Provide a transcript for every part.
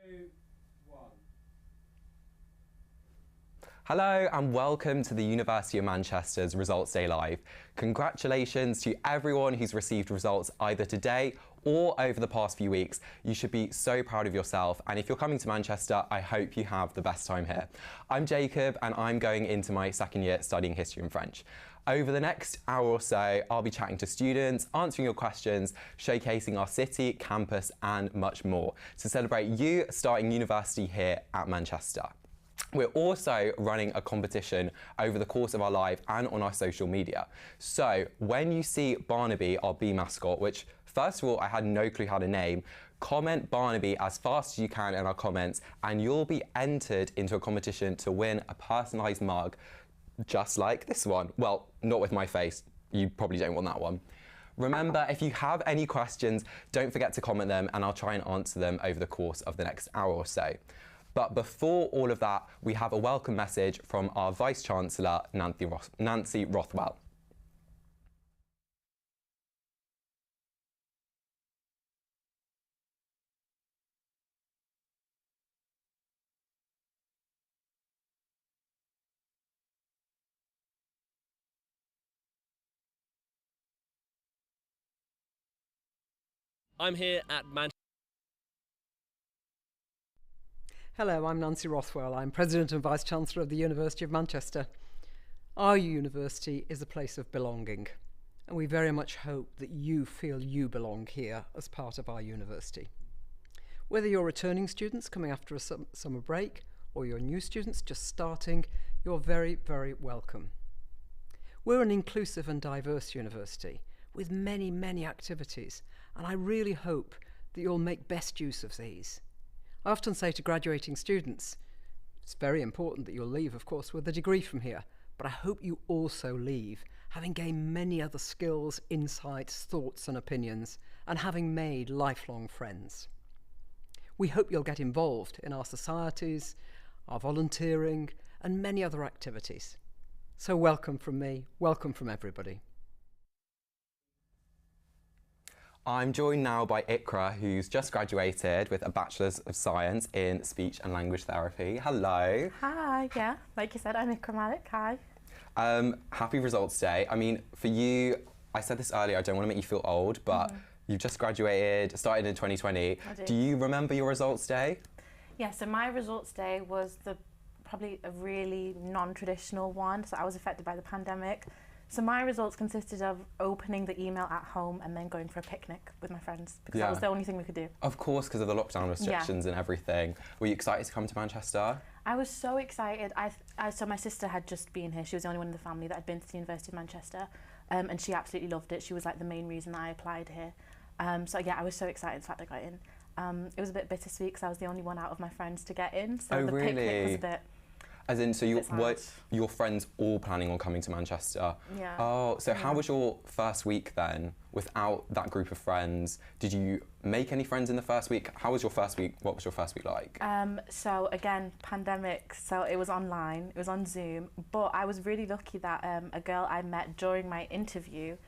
2, 1. Hello and welcome to the University of Manchester's Results Day Live. Congratulations to everyone who's received results either today or over the past few weeks. You should be so proud of yourself, and if you're coming to Manchester, I hope you have the best time here. I'm Jacob and I'm going into my second year studying history and French. Over the next hour or so, I'll be chatting to students, answering your questions, showcasing our city, campus and much more to celebrate you starting university here at Manchester. We're also running a competition over the course of our live and on our social media. So when you see Barnabee, our bee mascot, which first of all, I had no clue how to name, comment Barnabee as fast as you can in our comments and you'll be entered into a competition to win a personalised mug just like this one. Well, not with my face. You probably don't want that one. Remember, if you have any questions, don't forget to comment them and I'll try and answer them over the course of the next hour or so. But before all of that, we have a welcome message from our Vice-Chancellor, Nancy Rothwell. I'm here at Manchester. Hello, I'm Nancy Rothwell. I'm President and Vice-Chancellor of the University of Manchester. Our university is a place of belonging, and we very much hope that you feel you belong here as part of our university. Whether you're returning students coming after a summer break or you're new students just starting, you're very, very welcome. We're an inclusive and diverse university with many, many activities, and I really hope that you'll make best use of these. I often say to graduating students, it's very important that you'll leave, of course, with a degree from here, but I hope you also leave having gained many other skills, insights, thoughts and opinions, and having made lifelong friends. We hope you'll get involved in our societies, our volunteering, and many other activities. So welcome from me, welcome from everybody. I'm joined now by Iqra, who's just graduated with a Bachelor's of Science in Speech and Language Therapy. Hello. Hi, yeah, like you said, I'm Iqra Malik, hi. Happy Results Day. I mean, for you, I said this earlier, I don't want to make you feel old, but you've just graduated, started in 2020. Do you remember your results day? Yeah, so my results day was probably a really non-traditional one, so I was affected by the pandemic. So my results consisted of opening the email at home and then going for a picnic with my friends because that was the only thing we could do. Of course, because of the lockdown restrictions and everything. Were you excited to come to Manchester? I was so excited. So my sister had just been here. She was the only one in the family that had been to the University of Manchester, and she absolutely loved it. She was like the main reason I applied here. So yeah, I was so excited the fact I got in. It was a bit bittersweet because I was the only one out of my friends to get in. So the picnic was a bit... As in, so your friends all planning on coming to Manchester? Yeah. Oh, so how was your first week then, without that group of friends? Did you make any friends in the first week? How was your first week? What was your first week like? So again, pandemic, so it was online, it was on Zoom, but I was really lucky that a girl I met during my interview,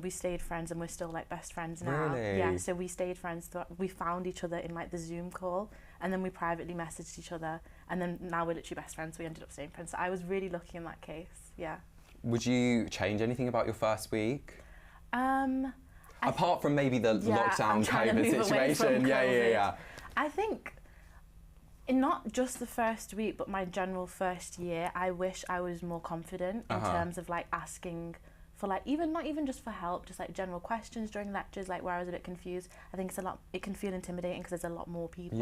we stayed friends and we're still like best friends now. Really? Yeah, so we stayed friends, we found each other in like the Zoom call and then we privately messaged each other and then now we're literally best friends, so we ended up staying friends. So I was really lucky in that case, yeah. Would you change anything about your first week? Apart from maybe the lockdown COVID situation. Yeah. I think not just the first week, but my general first year, I wish I was more confident in terms of like asking for like not even just for help, just like general questions during lectures, like where I was a bit confused. I think it can feel intimidating because there's a lot more people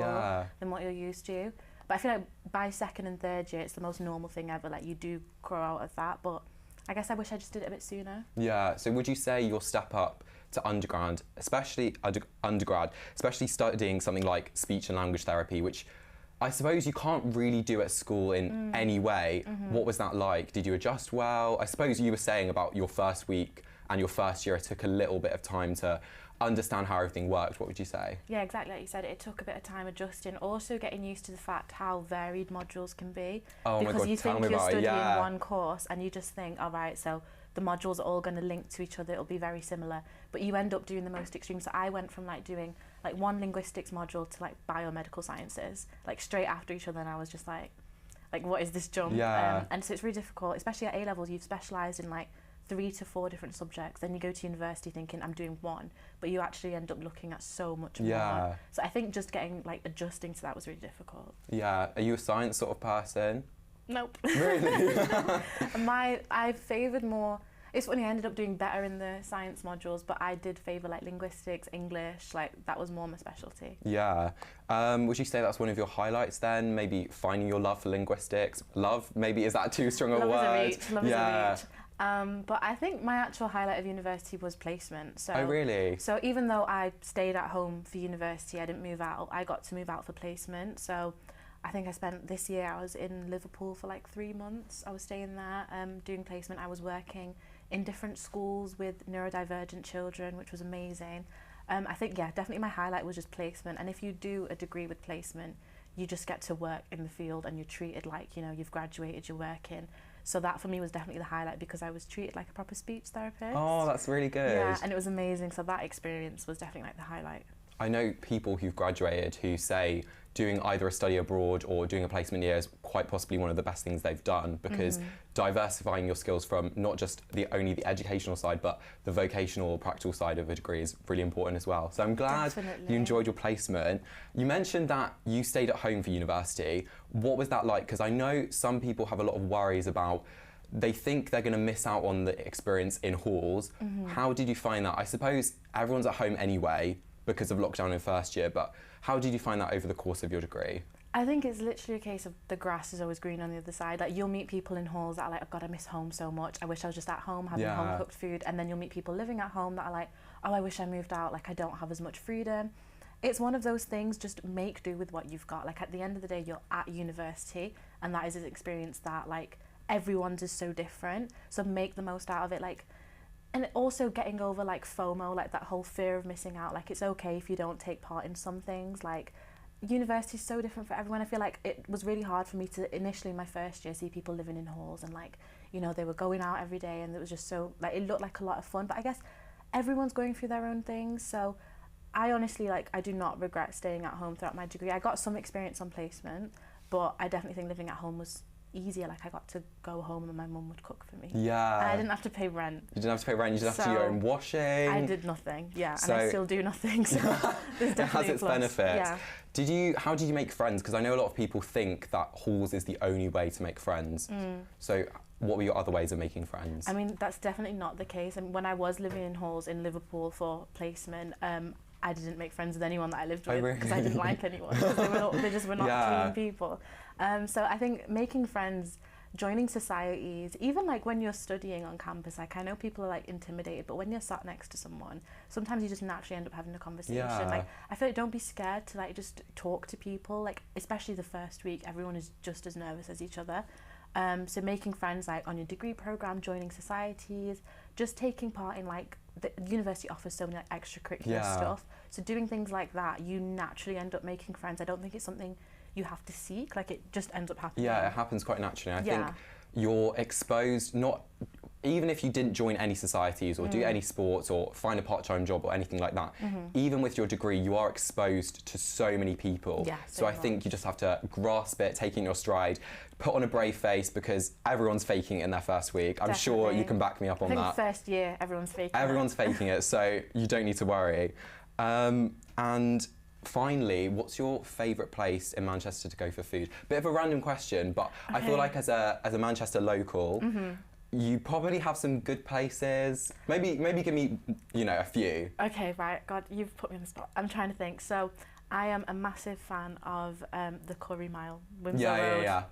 than what you're used to. But I feel like by second and third year, it's the most normal thing ever. Like you do grow out of that, but I guess I wish I just did it a bit sooner. Yeah. So would you say your step up to undergrad, especially studying something like speech and language therapy, which I suppose you can't really do at school in any way. What was that like? Did you adjust well? I suppose you were saying about your first week and your first year, it took a little bit of time to understand how everything worked. What would you say? Yeah, exactly like you said, it took a bit of time adjusting, also getting used to the fact how varied modules can be. Oh my God, because you think you're studying yeah. one course and you just think, all right, so the modules are all going to link to each other, it'll be very similar, but you end up doing the most extreme. So I went from like doing like one linguistics module to like biomedical sciences, like straight after each other, and I was just like what is this jump? Yeah. And so it's really difficult, especially at A-levels. You've specialised in like 3 to 4 different subjects, then you go to university thinking I'm doing one, but you actually end up looking at so much more. So I think just adjusting to that was really difficult. Yeah. Are you a science sort of person? Nope. Really? I favoured more. It's funny, I ended up doing better in the science modules, but I did favour like linguistics, English, like that was more my specialty. Yeah. Would you say that's one of your highlights then? Maybe finding your love for linguistics? Love, maybe, is that too strong a word? Love is a reach. But I think my actual highlight of university was placement. So, oh, really? So even though I stayed at home for university, I didn't move out, I got to move out for placement. So I think I spent this year, I was in Liverpool for like 3 months. I was staying there, doing placement. I was working in different schools with neurodivergent children, which was amazing. I think, yeah, definitely my highlight was just placement. And if you do a degree with placement, you just get to work in the field and you're treated like, you know, you've graduated, you're working. So that for me was definitely the highlight because I was treated like a proper speech therapist. Oh, that's really good. Yeah, and it was amazing. So that experience was definitely like the highlight. I know people who've graduated who say doing either a study abroad or doing a placement year is quite possibly one of the best things they've done, because diversifying your skills from not just only the educational side, but the vocational or practical side of a degree is really important as well. So I'm glad you enjoyed your placement. You mentioned that you stayed at home for university. What was that like? Because I know some people have a lot of worries about, they think they're going to miss out on the experience in halls. How did you find that? I suppose everyone's at home anyway because of lockdown in first year, but how did you find that over the course of your degree? I think it's literally a case of the grass is always green on the other side. Like you'll meet people in halls that are like, oh God, I miss home so much. I wish I was just at home having home cooked food. And then you'll meet people living at home that are like, oh, I wish I moved out. Like I don't have as much freedom. It's one of those things, just make do with what you've got. Like at the end of the day, you're at university and that is an experience that like everyone's is so different. So make the most out of it. Like, and also getting over like FOMO, like that whole fear of missing out. Like it's okay if you don't take part in some things. Like university is so different for everyone. I feel like it was really hard for me to initially in my first year see people living in halls and like, you know, they were going out every day and it was just so like, it looked like a lot of fun, but I guess everyone's going through their own things. So I honestly like, I do not regret staying at home throughout my degree. I got some experience on placement, but I definitely think living at home was easier. Like I got to go home and my mum would cook for me. Yeah. And I didn't have to pay rent. You didn't have to pay rent, you didn't have to do your own washing. I did nothing, yeah, so, and I still do nothing, so there's definitely it has its benefits. Yeah. How did you make friends? Because I know a lot of people think that halls is the only way to make friends. So what were your other ways of making friends? I mean, that's definitely not the case. And when I was living in halls in Liverpool for placement, I didn't make friends with anyone that I lived with because I didn't like anyone. They just were not clean people. So I think making friends, joining societies, even like when you're studying on campus, like I know people are like intimidated, but when you're sat next to someone, sometimes you just naturally end up having a conversation. Like I feel like don't be scared to like just talk to people, like especially the first week, everyone is just as nervous as each other. So making friends like on your degree program, joining societies, just taking part in like the university offers so many like, extracurricular stuff. So doing things like that, you naturally end up making friends. I don't think it's something you have to seek, like it just ends up happening. Yeah, it happens quite naturally. I think you're exposed, not even if you didn't join any societies or do any sports or find a part-time job or anything like that, even with your degree, you are exposed to so many people. Yeah, so I think you just have to grasp it, take it in your stride, put on a brave face because everyone's faking it in their first week. I'm sure you can back me up on that. I think first year, everyone's faking it. Everyone's faking it, so you don't need to worry. And finally, what's your favourite place in Manchester to go for food? Bit of a random question, but I feel like as a Manchester local, you probably have some good places. Maybe give me, you know, a few. Okay, right. God, you've put me on the spot. I'm trying to think. So, I am a massive fan of the Curry Mile, Windsor Road. Yeah.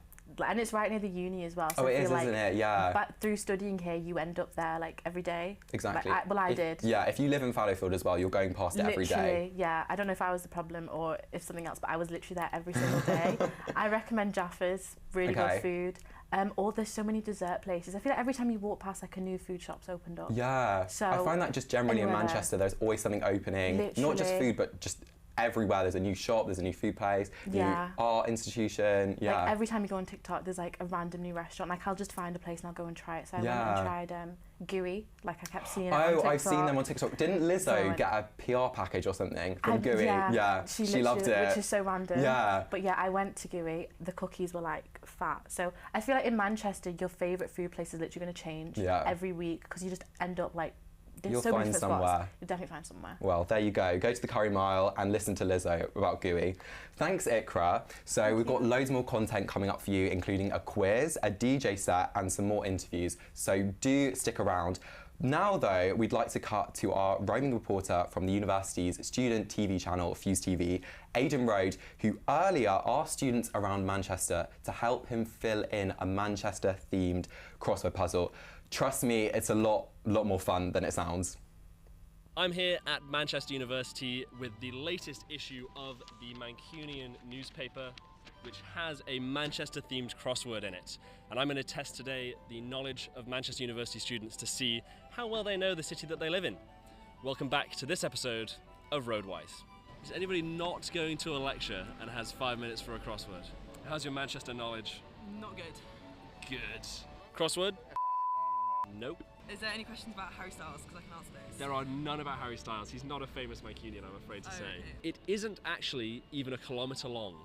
And it's right near the uni as well. So it is, like, isn't it? Yeah. But through studying here, you end up there like every day. Exactly. Like, I did. Yeah, if you live in Fallowfield as well, you're going past it every day. Yeah. I don't know if I was the problem or if something else, but I was literally there every single day. I recommend Jaffa's, really good food. Or there's so many dessert places. I feel like every time you walk past, like a new food shop's opened up. Yeah. So I find that just generally in Manchester, there's always something opening. Literally. Not just food, but just everywhere. There's a new shop, there's a new food place, new art institution. Yeah. Like every time you go on TikTok, there's like a random new restaurant. Like I'll just find a place and I'll go and try it. So I went and tried Gooey. Like I kept seeing it on TikTok. I've seen them on TikTok. Didn't Lizzo get a PR package or something from Gooey? Yeah, she loved it. Which is so random. Yeah. But yeah, I went to Gooey. The cookies were like fat. So I feel like in Manchester, your favourite food place is literally going to change every week because you just end up like. You'll find somewhere. You'll definitely find somewhere. Well, there you go. Go to the Curry Mile and listen to Lizzo about Gooey. Thanks, Iqra. So we've got loads more content coming up for you, including a quiz, a DJ set, and some more interviews. So do stick around. Now, though, we'd like to cut to our roaming reporter from the university's student TV channel, Fuse TV, Aidan Rode, who earlier asked students around Manchester to help him fill in a Manchester-themed crossword puzzle. Trust me, it's a lot more fun than it sounds. I'm here at Manchester University with the latest issue of the Mancunian newspaper, which has a Manchester-themed crossword in it. And I'm going to test today the knowledge of Manchester University students to see how well they know the city that they live in. Welcome back to this episode of Roadwise. Is anybody not going to a lecture and has 5 minutes for a crossword? How's your Manchester knowledge? Not good. Good. Crossword? Nope. Is there any questions about Harry Styles? Because I can answer those. There are none about Harry Styles. He's not a famous Mancunian, I'm afraid to say. Okay. It isn't actually even a kilometre long.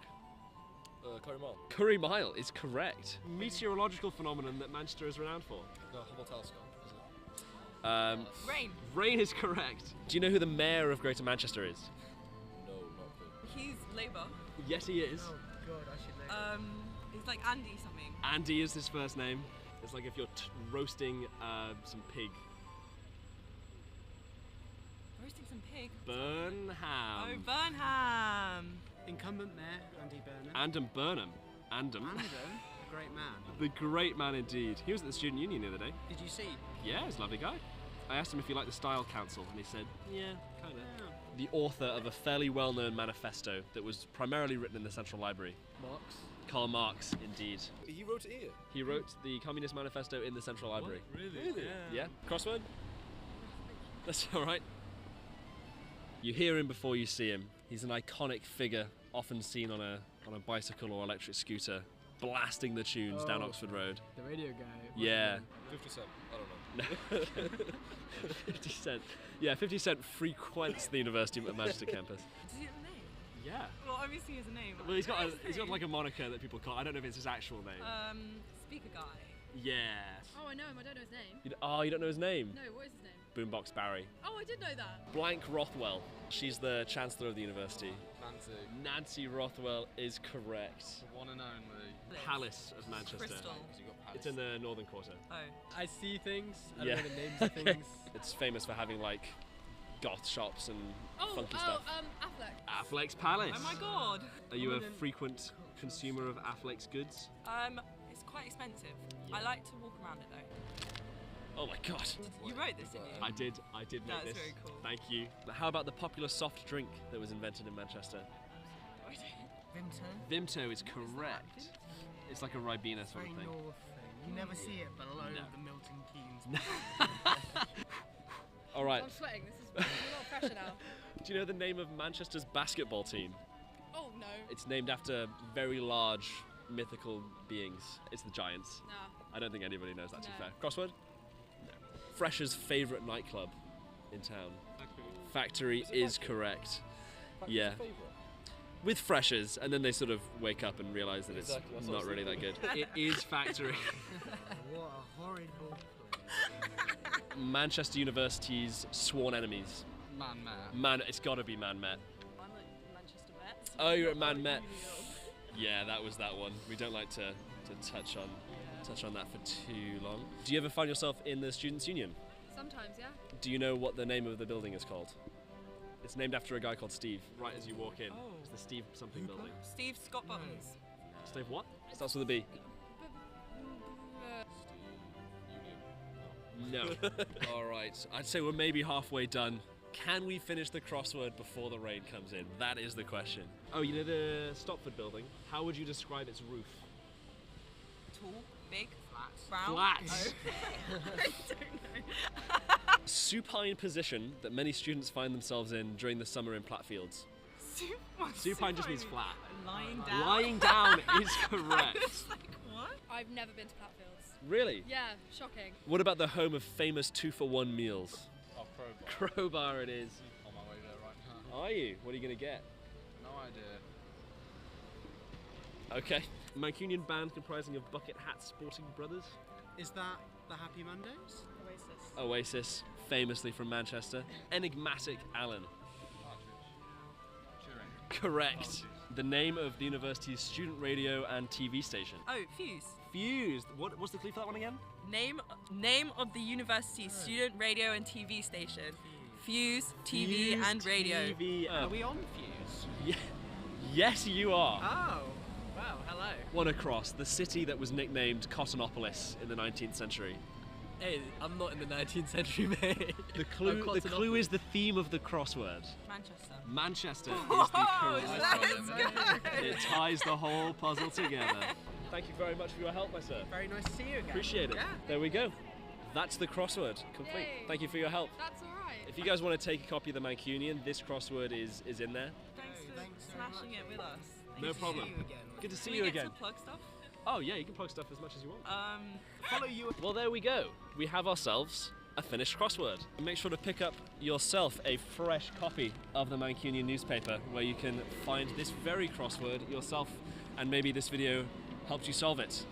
Curry Mile. Curry Mile is correct. Meteorological phenomenon that Manchester is renowned for. The Hubble telescope, is it? Rain. Rain is correct. Do you know who the mayor of Greater Manchester is? No, not good. He's Labour. Yes, he is. Oh God, I should know. He's like Andy something. Andy is his first name. It's like if you're roasting some pig. Roasting some pig. Burnham. Oh, Burnham. Incumbent Mayor Andy Burnham. Andon Burnham. Andon. A great man. The great man indeed. He was at the Student Union the other day. Did you see? Yeah, he's a lovely guy. I asked him if he liked the Style Council, and he said, yeah, kind of. The author of a fairly well-known manifesto that was primarily written in the Central Library. Marx. Karl Marx, indeed. He wrote it here. He wrote the Communist Manifesto in the Central Library. Really? Yeah. Crossword? That's all right. You hear him before you see him. He's an iconic figure, often seen on a bicycle or electric scooter, blasting the tunes down Oxford Road. The radio guy. Yeah. 50 Cent. I don't know. 50 Cent. Yeah, 50 Cent frequents the University of Manchester campus. Does he have a name? Yeah. Well, obviously he has a name. Well, he's got like a moniker that people call. I don't know if it's his actual name. Speaker guy. Yeah. Oh, I know him. I don't know his name. You don't know his name? No, what is his name? Boombox Barry. Oh, I did know that. Blank Rothwell. She's the Chancellor of the University. Nancy Rothwell is correct. The one and only. Palace of Manchester. Crystal. It's in the Northern Quarter. Oh. I see things. I Yeah. don't know the names of things. It's famous for having like goth shops and funky stuff. Affleck. Affleck's Palace. Oh my god. Are you a frequent consumer of Affleck's goods? It's quite expensive. I like to walk around it though. Oh my god. You wrote this, didn't you? I did make That's this. very cool. Thank you. How about the popular soft drink that was invented in Manchester? Vimto. Vimto is correct. It's like a Ribena sort Very of thing. north thing. You never see it below No. the Milton Keynes. All right. I'm sweating. This is a lot of pressure now. Do you know the name of Manchester's basketball team? Oh, no. It's named after very large mythical beings. It's the Giants. Nah. I don't think anybody knows that, to be No. fair. Crossword? No. Freshers' favourite nightclub in town. Factory is correct. Yeah. With freshers, and then they sort of wake up and realise that it's not really that good. It is Factory. What a horrid ball. Manchester University's sworn enemies. It's got to be Man Met. I'm at Manchester Met. Oh, you're at Man Met. Yeah, that was that one. We don't like to touch on that for too long. Do you ever find yourself in the Students' Union? Sometimes, yeah. Do you know what the name of the building is called? It's named after a guy called Steve. Right as you walk in, it's the Steve something building. Steve Scott Buttons. Steve what? Starts with a B. No. All right. I'd say we're maybe halfway done. Can we finish the crossword before the rain comes in? That is the question. Oh, you know the Stopford Building? How would you describe its roof? Tall, big, Flat. brown. Flat. Oh. I don't know. Supine position that many students find themselves in during the summer in Plattfields. Supine just means flat. Lying down. Lying down is correct. It's like, what? I've never been to Platfields. Really? Yeah, shocking. What about the home of famous 2-for-1 meals? Oh, crowbar. Crowbar it is. On my way there right now. Are you? What are you going to get? No idea. Okay. Mancunian band comprising of bucket hat sporting brothers. Is that the Happy Mondays? Oasis, famously from Manchester. Enigmatic Alan. Correct. The name of the university's student radio and TV station. Oh, Fuse. Fused. What's the clue for that one again? Name of the university's student radio and TV station. Fuse, TV Fused and radio. TV. Are we on Fuse? Yeah. Yes, you are. Oh, well, hello. One across, the city that was nicknamed Cottonopolis in the 19th century. Hey, I'm not in the 19th century, mate. The clue is the theme of the crossword. Manchester. Manchester is the Oh, correct. that's good. It ties the whole puzzle together. Thank you very much for your help, my sir. Very nice to see you again. Appreciate it. Yeah. There we go. That's the crossword complete. Yay. Thank you for your help. That's alright. If you guys want to take a copy of the Mancunian, this crossword is in there. Thanks for Thanks so smashing much. it with us. No Good to problem. see you again. Good to see Can you we get again. to plug stuff? Oh yeah, you can plug stuff as much as you want. Follow you. Well, there we go. We have ourselves a finished crossword. Make sure to pick up yourself a fresh copy of the Mancunian newspaper where you can find this very crossword yourself, and maybe this video helped you solve it.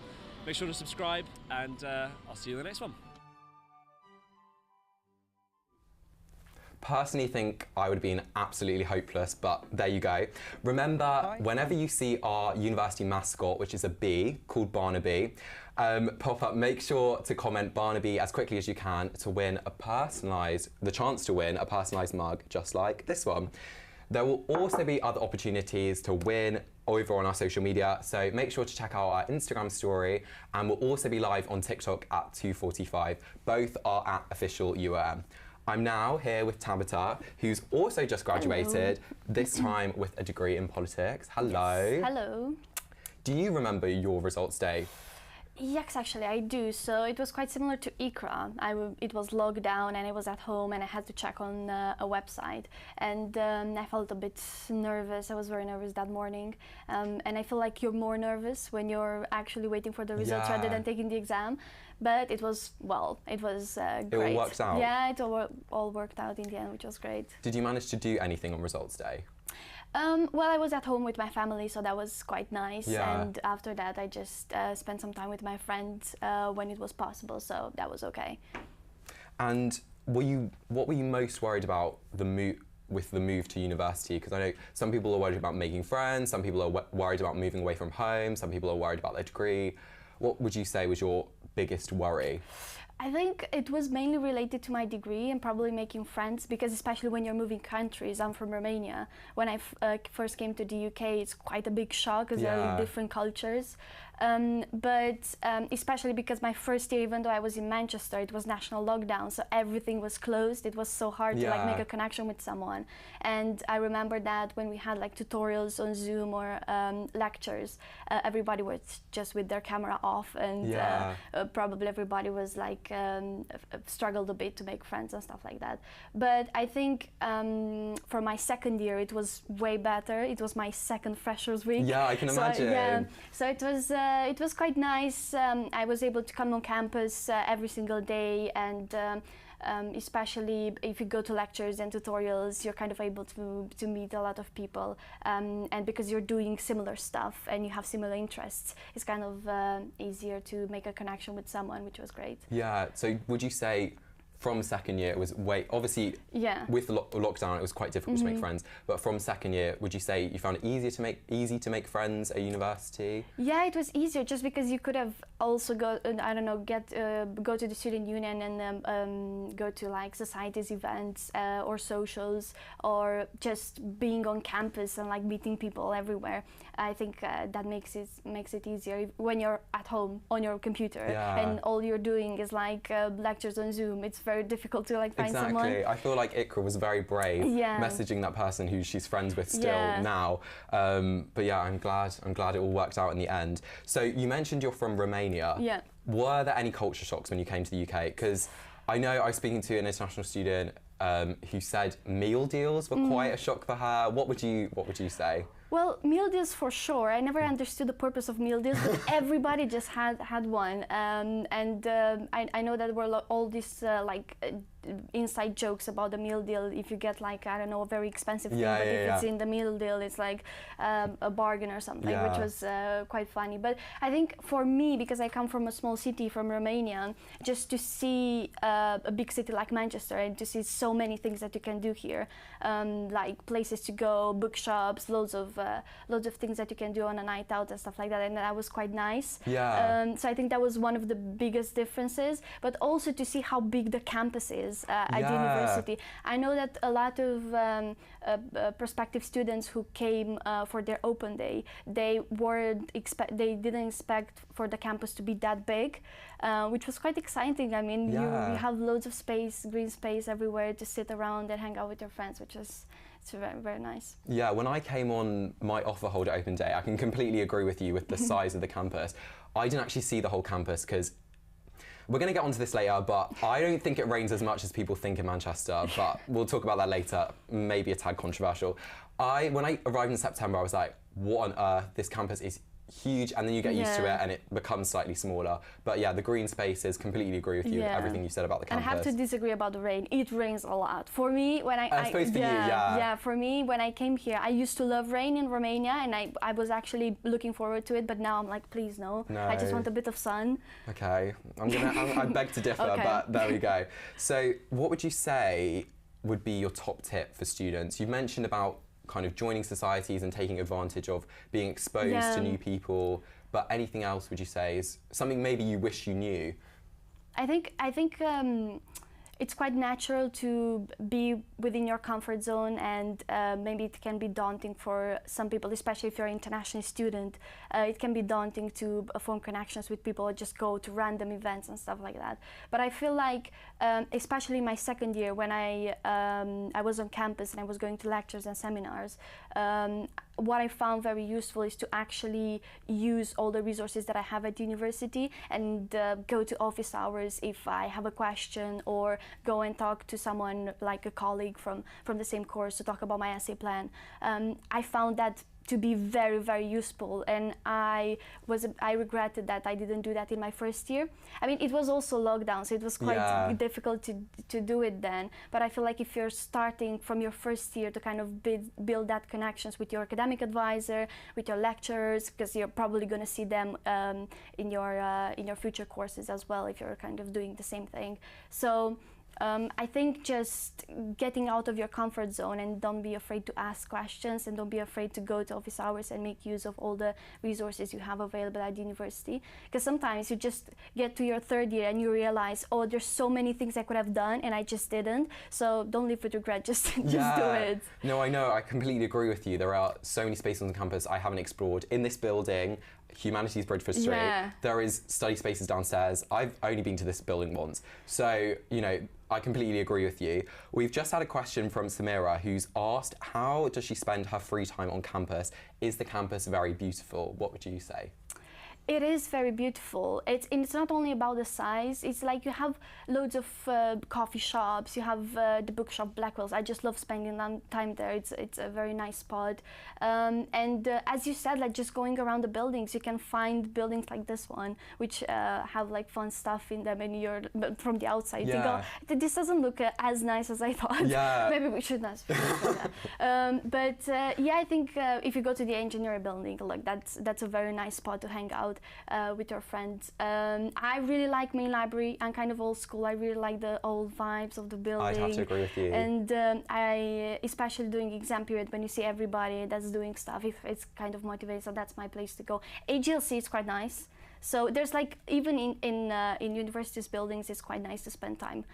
Make sure to subscribe, and I'll see you in the next one. Personally think I would have been absolutely hopeless, but there you go. Remember, whenever you see our university mascot, which is a bee called Barnabee, pop up, make sure to comment Barnabee as quickly as you can to win the chance to win a personalised mug just like this one. There will also be other opportunities to win over on our social media, so make sure to check out our Instagram story, and we'll also be live on TikTok at 2:45. Both are at official UOM. I'm now here with Tabita, who's also just graduated, this time with a degree in politics. Hello. Yes. Hello. Do you remember your results day? Yes, actually, I do. So it was quite similar to Iqra. It was locked down and I was at home and I had to check on a website. And I felt a bit nervous. I was very nervous that morning. And I feel like you're more nervous when you're actually waiting for the results rather than taking the exam. But it was, great. It all worked out? Yeah, it all worked out in the end, which was great. Did you manage to do anything on results day? Well, I was at home with my family, so that was quite nice. Yeah. And after that, I just spent some time with my friends when it was possible, so that was okay. And what were you most worried about with the move to university? Because I know some people are worried about making friends, some people are worried about moving away from home, some people are worried about their degree. What would you say was your biggest worry? I think it was mainly related to my degree and probably making friends, because especially when you're moving countries, I'm from Romania. When I first came to the UK, it's quite a big shock because there are different cultures. But especially because my first year, even though I was in Manchester, it was national lockdown, so everything was closed. It was so hard to make a connection with someone. And I remember that when we had tutorials on Zoom or lectures, everybody was just with their camera off, and probably everybody was struggled a bit to make friends and stuff like that. But I think for my second year, it was way better. It was my second freshers week. Yeah, I can imagine. So it was quite nice. I was able to come on campus every single day, and especially if you go to lectures and tutorials, you're kind of able to meet a lot of people, and because you're doing similar stuff and you have similar interests, it's kind of easier to make a connection with someone, which was great. Yeah, so would you say from second year it was obviously with the lockdown it was quite difficult to make friends, but from second year would you say you found it easy to make friends at university? Yeah, it was easier just because you could have also go to the student union and go to societies events or socials, or just being on campus and meeting people everywhere. I think that makes it easier when you're at home on your computer and all you're doing is lectures on Zoom. It's very difficult to find someone. Exactly. I feel like Iqra was very brave messaging that person who she's friends with still now. But yeah, I'm glad it all worked out in the end. So you mentioned you're from Romania. Yeah. Were there any culture shocks when you came to the UK? Because I know I was speaking to an international student who said meal deals were quite a shock for her. What would you say? Well, meal deals for sure. I never understood the purpose of meal deals, but everybody just had one. I know that there were all these inside jokes about the meal deal. If you get like, I don't know, a very expensive thing, but if it's in the meal deal, it's like a bargain or something, which was quite funny. But I think for me, because I come from a small city, from Romania, just to see a big city like Manchester and to see so many things that you can do here, like places to go, bookshops, loads of things that you can do on a night out and stuff like that, and that was quite nice. So I think that was one of the biggest differences, but also to see how big the campus is at the university. I know that a lot of prospective students who came for their open day, they didn't expect for the campus to be that big, which was quite exciting. I mean, you have loads of space, green space everywhere to sit around and hang out with your friends, which is very, very nice. Yeah, when I came on my offer holder open day, I can completely agree with you with the size of the campus. I didn't actually see the whole campus because we're going to get onto this later, but I don't think it rains as much as people think in Manchester, but we'll talk about that later, maybe a tad controversial. When I arrived in September, I was like, what on earth? This campus is huge, and then you get used to it and it becomes slightly smaller. But yeah, the green spaces, completely agree with you with everything you said about the campus. And I have to disagree about the rain. It rains a lot. For me, when I suppose for you, for me, when I came here, I used to love rain in Romania, and I was actually looking forward to it, but now I'm like, please no. I just want a bit of sun. Okay, I beg to differ, but there we go. So what would you say would be your top tip for students? You mentioned about kind of joining societies and taking advantage of being exposed to new people, but anything else would you say is something maybe you wish you knew? I think it's quite natural to be within your comfort zone, and maybe it can be daunting for some people, especially if you're an international student. It can be daunting to form connections with people or just go to random events and stuff like that. But I feel like, especially my second year when I was on campus and I was going to lectures and seminars, what I found very useful is to actually use all the resources that I have at university and go to office hours if I have a question, or go and talk to someone like a colleague from the same course to talk about my essay plan. I found that to be very, very useful, and I regretted that I didn't do that in my first year. I mean, it was also lockdown, so it was quite difficult to do it then, but I feel like if you're starting from your first year to kind of build that connections with your academic advisor, with your lecturers, because you're probably going to see them in your future courses as well if you're kind of doing the same thing. So I think just getting out of your comfort zone, and don't be afraid to ask questions, and don't be afraid to go to office hours and make use of all the resources you have available at the university. Because sometimes you just get to your third year and you realize, oh, there's so many things I could have done and I just didn't. So don't live with regret, just do it. No, I know, I completely agree with you. There are so many spaces on the campus I haven't explored. In this building, Humanities Bridgeford Street, there is study spaces downstairs. I've only been to this building once. So, you know, I completely agree with you. We've just had a question from Samira, who's asked, how does she spend her free time on campus? Is the campus very beautiful? What would you say? It is very beautiful. It's not only about the size. It's like you have loads of coffee shops. You have the bookshop Blackwell's. I just love spending time there. It's a very nice spot. And as you said, like just going around the buildings, you can find buildings like this one, which have like fun stuff in them. And you're from the outside, you go, this doesn't look as nice as I thought. Maybe we should not. But I think if you go to the engineering building, like that's a very nice spot to hang out with your friends. I really like main library. I'm kind of old school. I really like the old vibes of the building. I'd have to agree with you. And I, especially during exam period, when you see everybody that's doing stuff, if it's kind of motivating, so that's my place to go. AGLC is quite nice. So there's like, even in universities buildings, it's quite nice to spend time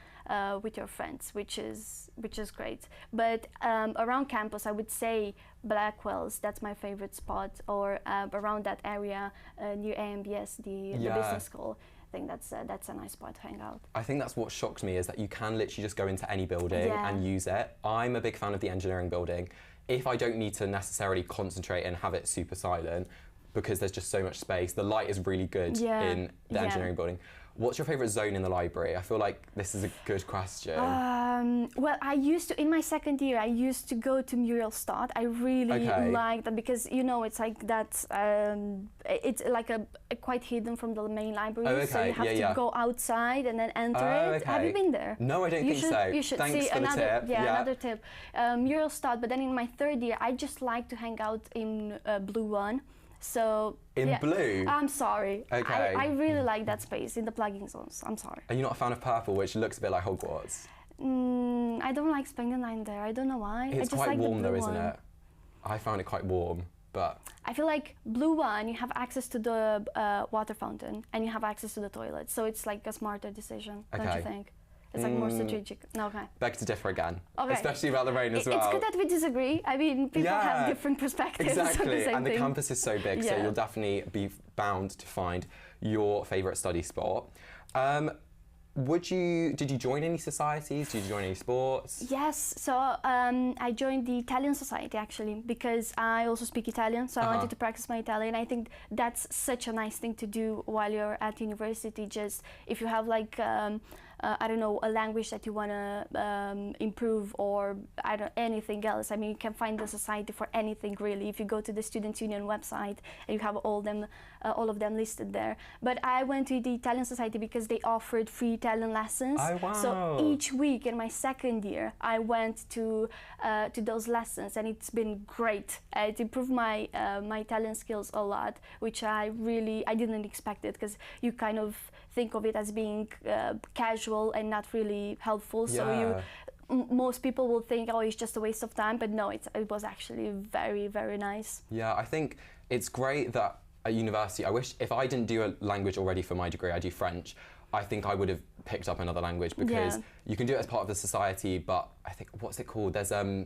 with your friends, which is great. But around campus, I would say Blackwell's, that's my favorite spot, or around that area near AMBS, the business school. I think that's a nice spot to hang out. I think that's what shocked me, is that you can literally just go into any building and use it. I'm a big fan of the engineering building. If I don't need to necessarily concentrate and have it super silent, because there's just so much space, the light is really good in the engineering building. What's your favourite zone in the library? I feel like this is a good question. Well, I used to, in my second year, I used to go to Muralstad. I really like that because, you know, it's like that, it's like a quite hidden from the main library. So you have to go outside and then enter it. Have you been there? No, I don't think so. You should Thanks see for another, the tip. another tip. Muralstad, but then in my third year, I just like to hang out in Blue One. So Blue? I'm sorry. Okay. I really like that space in the plugging zones. I'm sorry. Are you not a fan of purple, which looks a bit like Hogwarts? I don't like spending the night there. I don't know why. It's I just quite like warm the blue though, isn't one. it? I found it quite warm, but... I feel like Blue One, you have access to the water fountain and you have access to the toilet. So it's like a smarter decision, don't you think? It's like more strategic. No, okay. Beg to differ again. Okay. Especially about the rain as well. It's good that we disagree. I mean, people have different perspectives. Exactly, on and the thing. campus is so big, so you'll definitely be bound to find your favourite study spot. Did you join any societies? Did you join any sports? Yes, so I joined the Italian Society actually because I also speak Italian, so I wanted to practice my Italian. I think that's such a nice thing to do while you're at university, just if you have like I don't know, a language that you want to improve or anything else. I mean, you can find the society for anything really if you go to the Students' Union website and you have all of them listed there. But I went to the Italian Society because they offered free Italian lessons. Oh, wow. So each week in my second year, I went to those lessons and it's been great. It improved my Italian skills a lot, which I didn't expect it because you kind of think of it as being casual and not really helpful. So most people will think, oh, it's just a waste of time, but no, it was actually very, very nice. Yeah, I think it's great that at university, I wish if I didn't do a language already for my degree, I do French, I think I would have picked up another language because you can do it as part of the society, but I think, what's it called? There's a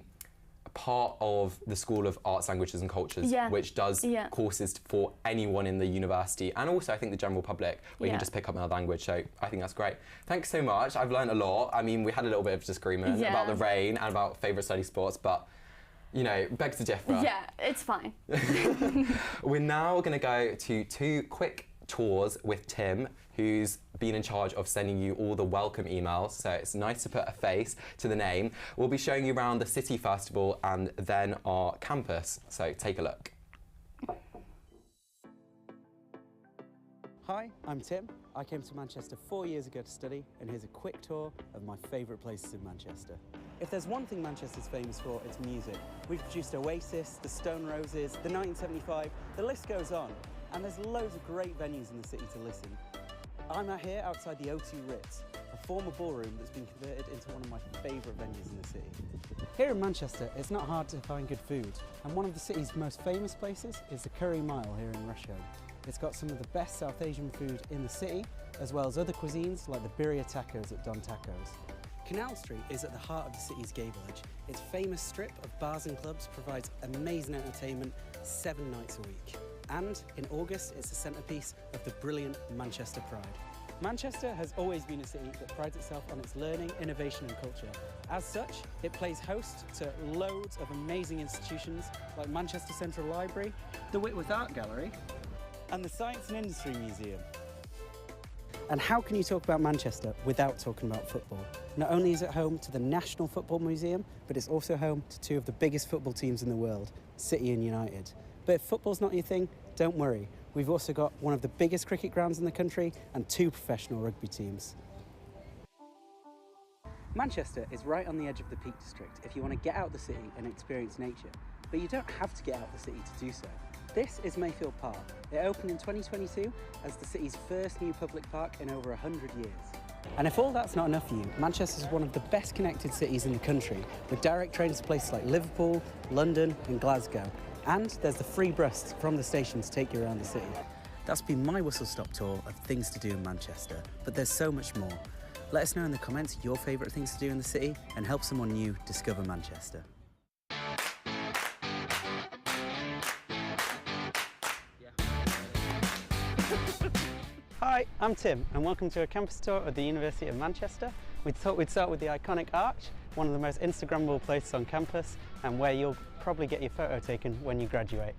part of the School of Arts, Languages and Cultures which does courses for anyone in the university and also I think the general public where you can just pick up another language, so I think that's great. Thanks so much, I've learned a lot. I mean, we had a little bit of disagreement about the rain and about favourite study sports, but you know, begs to differ. Yeah, it's fine. We're now going to go to 2 quick tours with Tim, who's been in charge of sending you all the welcome emails, so it's nice to put a face to the name. We'll be showing you around the City Festival and then our campus, so take a look. Hi, I'm Tim. I came to Manchester 4 years ago to study, and here's a quick tour of my favourite places in Manchester. If there's one thing Manchester's famous for, it's music. We've produced Oasis, the Stone Roses, the 1975, the list goes on. And there's loads of great venues in the city to listen. I'm out here outside the O2 Ritz, a former ballroom that's been converted into one of my favourite venues in the city. Here in Manchester, it's not hard to find good food, and one of the city's most famous places is the Curry Mile here in Rusholme. It's got some of the best South Asian food in the city, as well as other cuisines like the birria tacos at Don Tacos. Canal Street is at the heart of the city's gay village. Its famous strip of bars and clubs provides amazing entertainment 7 nights a week. And in August, it's the centrepiece of the brilliant Manchester Pride. Manchester has always been a city that prides itself on its learning, innovation and culture. As such, it plays host to loads of amazing institutions like Manchester Central Library, the Whitworth Art Gallery and the Science and Industry Museum. And how can you talk about Manchester without talking about football? Not only is it home to the National Football Museum, but it's also home to 2 of the biggest football teams in the world, City and United. But if football's not your thing, don't worry. We've also got one of the biggest cricket grounds in the country and 2 professional rugby teams. Manchester is right on the edge of the Peak District if you want to get out the city and experience nature. But you don't have to get out the city to do so. This is Mayfield Park. It opened in 2022 as the city's first new public park in over 100 years. And if all that's not enough for you, Manchester is one of the best connected cities in the country, with direct trains to places like Liverpool, London and Glasgow. And there's the free bus from the station to take you around the city. That's been my whistle-stop tour of things to do in Manchester, but there's so much more. Let us know in the comments your favourite things to do in the city and help someone new discover Manchester. Hi, I'm Tim and welcome to a campus tour of the University of Manchester. We thought we'd start with the iconic Arch, one of the most Instagrammable places on campus and where you'll probably get your photo taken when you graduate.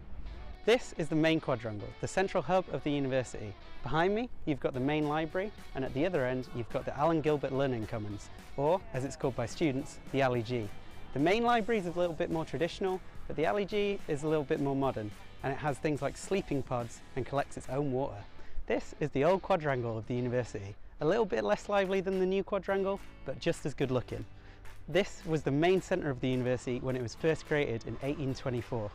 This is the main quadrangle, the central hub of the university. Behind me, you've got the main library, and at the other end, you've got the Alan Gilbert Learning Commons, or, as it's called by students, the LEG. The main library is a little bit more traditional, but the LEG is a little bit more modern, and it has things like sleeping pods and collects its own water. This is the old quadrangle of the university, a little bit less lively than the new quadrangle, but just as good looking. This was the main centre of the university when it was first created in 1824.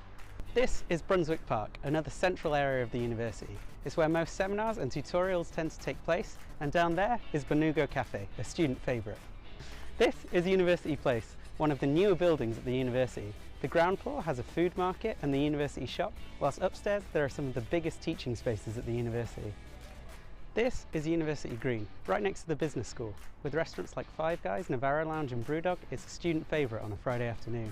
This is Brunswick Park, another central area of the university. It's where most seminars and tutorials tend to take place, and down there is Bonugo Cafe, a student favourite. This is University Place, one of the newer buildings at the university. The ground floor has a food market and the university shop, whilst upstairs there are some of the biggest teaching spaces at the university. This is University Green, right next to the business school. With restaurants like Five Guys, Navarro Lounge and Brewdog, it's a student favourite on a Friday afternoon.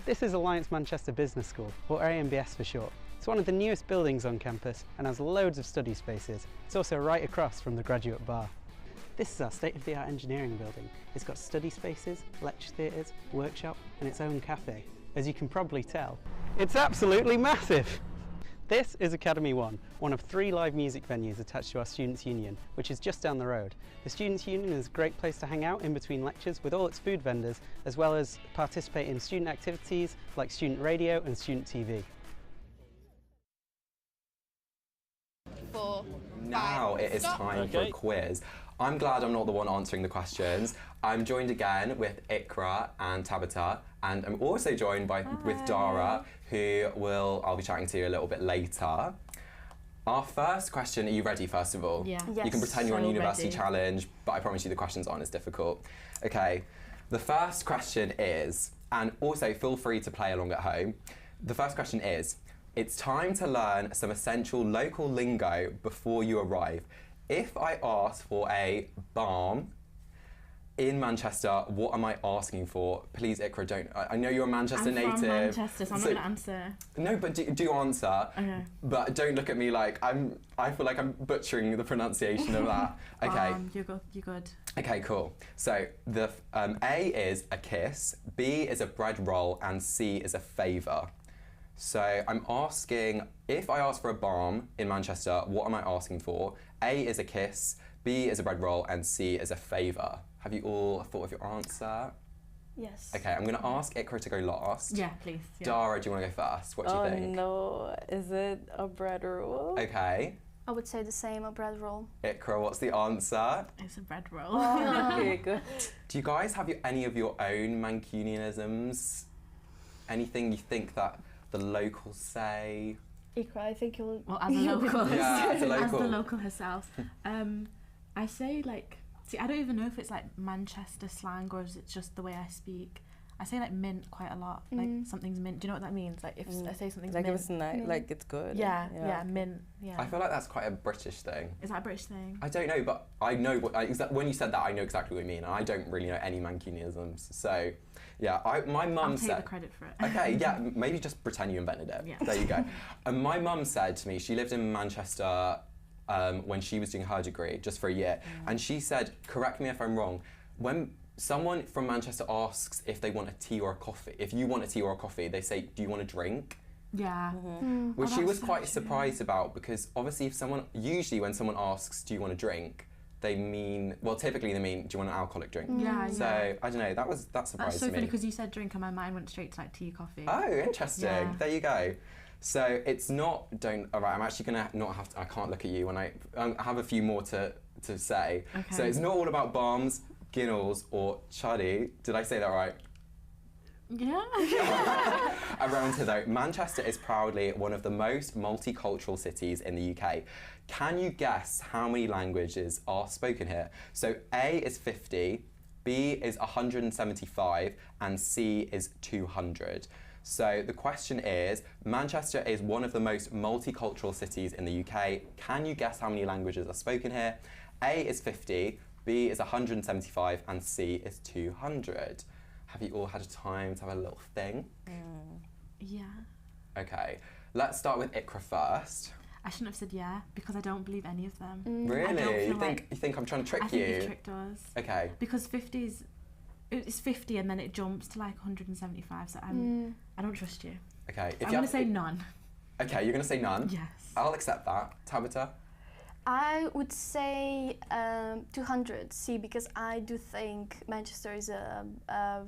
This is Alliance Manchester Business School, or AMBS for short. It's one of the newest buildings on campus and has loads of study spaces. It's also right across from the graduate bar. This is our state-of-the-art engineering building. It's got study spaces, lecture theatres, workshop and its own cafe. As you can probably tell, it's absolutely massive! This is Academy One, one of 3 live music venues attached to our Students' Union, which is just down the road. The Students' Union is a great place to hang out in between lectures with all its food vendors, as well as participate in student activities like student radio and student TV. Now it is time for a quiz. I'm glad I'm not the one answering the questions. I'm joined again with Iqra and Tabita, and I'm also joined with Dara, who I'll be chatting to you a little bit later. Our first question, are you ready first of all? Yeah. You can pretend you're on a university challenge, but I promise you the questions aren't as difficult. Okay, the first question is, and also feel free to play along at home, the first question is, it's time to learn some essential local lingo before you arrive. If I ask for a balm in Manchester, what am I asking for? Please, Iqra, don't. I know you're a Manchester native. I'm from Manchester, so I'm not going to answer. No, but do answer. Okay. But don't look at me like I feel like I'm butchering the pronunciation of that. Okay. You're good. Okay, cool. So the A is a kiss, B is a bread roll, and C is a favour. So I'm asking, if I ask for a balm in Manchester, what am I asking for? A is a kiss, B is a bread roll, and C is a favour. Have you all thought of your answer? Yes. Okay, I'm going to ask Iqra to go last. Yeah, please. Yeah. Dara, do you want to go first? What do you think? No, is it a bread roll? Okay. I would say the same, a bread roll. Iqra, what's the answer? It's a bread roll. Okay, good. Do you guys have any of your own Mancunianisms? Anything you think that the locals say? Iqra, I think you'll... Well, as a local. Yeah, as a local. As the local herself. I say like, see, I don't even know if it's like Manchester slang or is it just the way I speak. I say like mint quite a lot, like something's mint. Do you know what that means? Like if I say something's like mint. If it's nice, like it's good. Yeah, mint. Yeah. I feel like that's quite a British thing. Is that a British thing? I don't know, but I know when you said that, I know exactly what you mean, and I don't really know any Mancunianisms. So, yeah, my mum said. I'll take the credit for it. Okay, yeah, maybe just pretend you invented it. Yeah. There you go. And my mum said to me, she lived in Manchester when she was doing her degree, just for a year, and she said, correct me if I'm wrong, when someone from Manchester asks if they want a tea or a coffee, if you want a tea or a coffee, they say, do you want a drink? Yeah. Which she was quite surprised about, because obviously usually when someone asks, do you want a drink, they mean, well, typically they mean, do you want an alcoholic drink? Yeah, so, I don't know, that surprised me. That's so funny, because you said drink and my mind went straight to like tea, coffee. Oh, interesting. Yeah. There you go. So it's not, all right, I'm actually gonna not have to, I can't look at you when I have a few more to say. Okay. So it's not all about balms, ginnels or chuddy. Did I say that right? Yeah. Around here though, Manchester is proudly one of the most multicultural cities in the UK. Can you guess how many languages are spoken here? So A is 50, B is 175, and C is 200. So the question is, Manchester is one of the most multicultural cities in the UK. Can you guess how many languages are spoken here? A is 50, B is 175, and C is 200. Have you all had time to have a little thing? Yeah. Okay, let's start with Iqra first. I shouldn't have said yeah, because I don't believe any of them. Really? You think I'm trying to trick you? I think you've tricked us. Okay. Because 50 it's 50 and then it jumps to like 175, so I don't trust you. Okay. I'm going to say none. Okay, you're going to say none? Yes. I'll accept that. Tabita? I would say 200, because I do think Manchester is a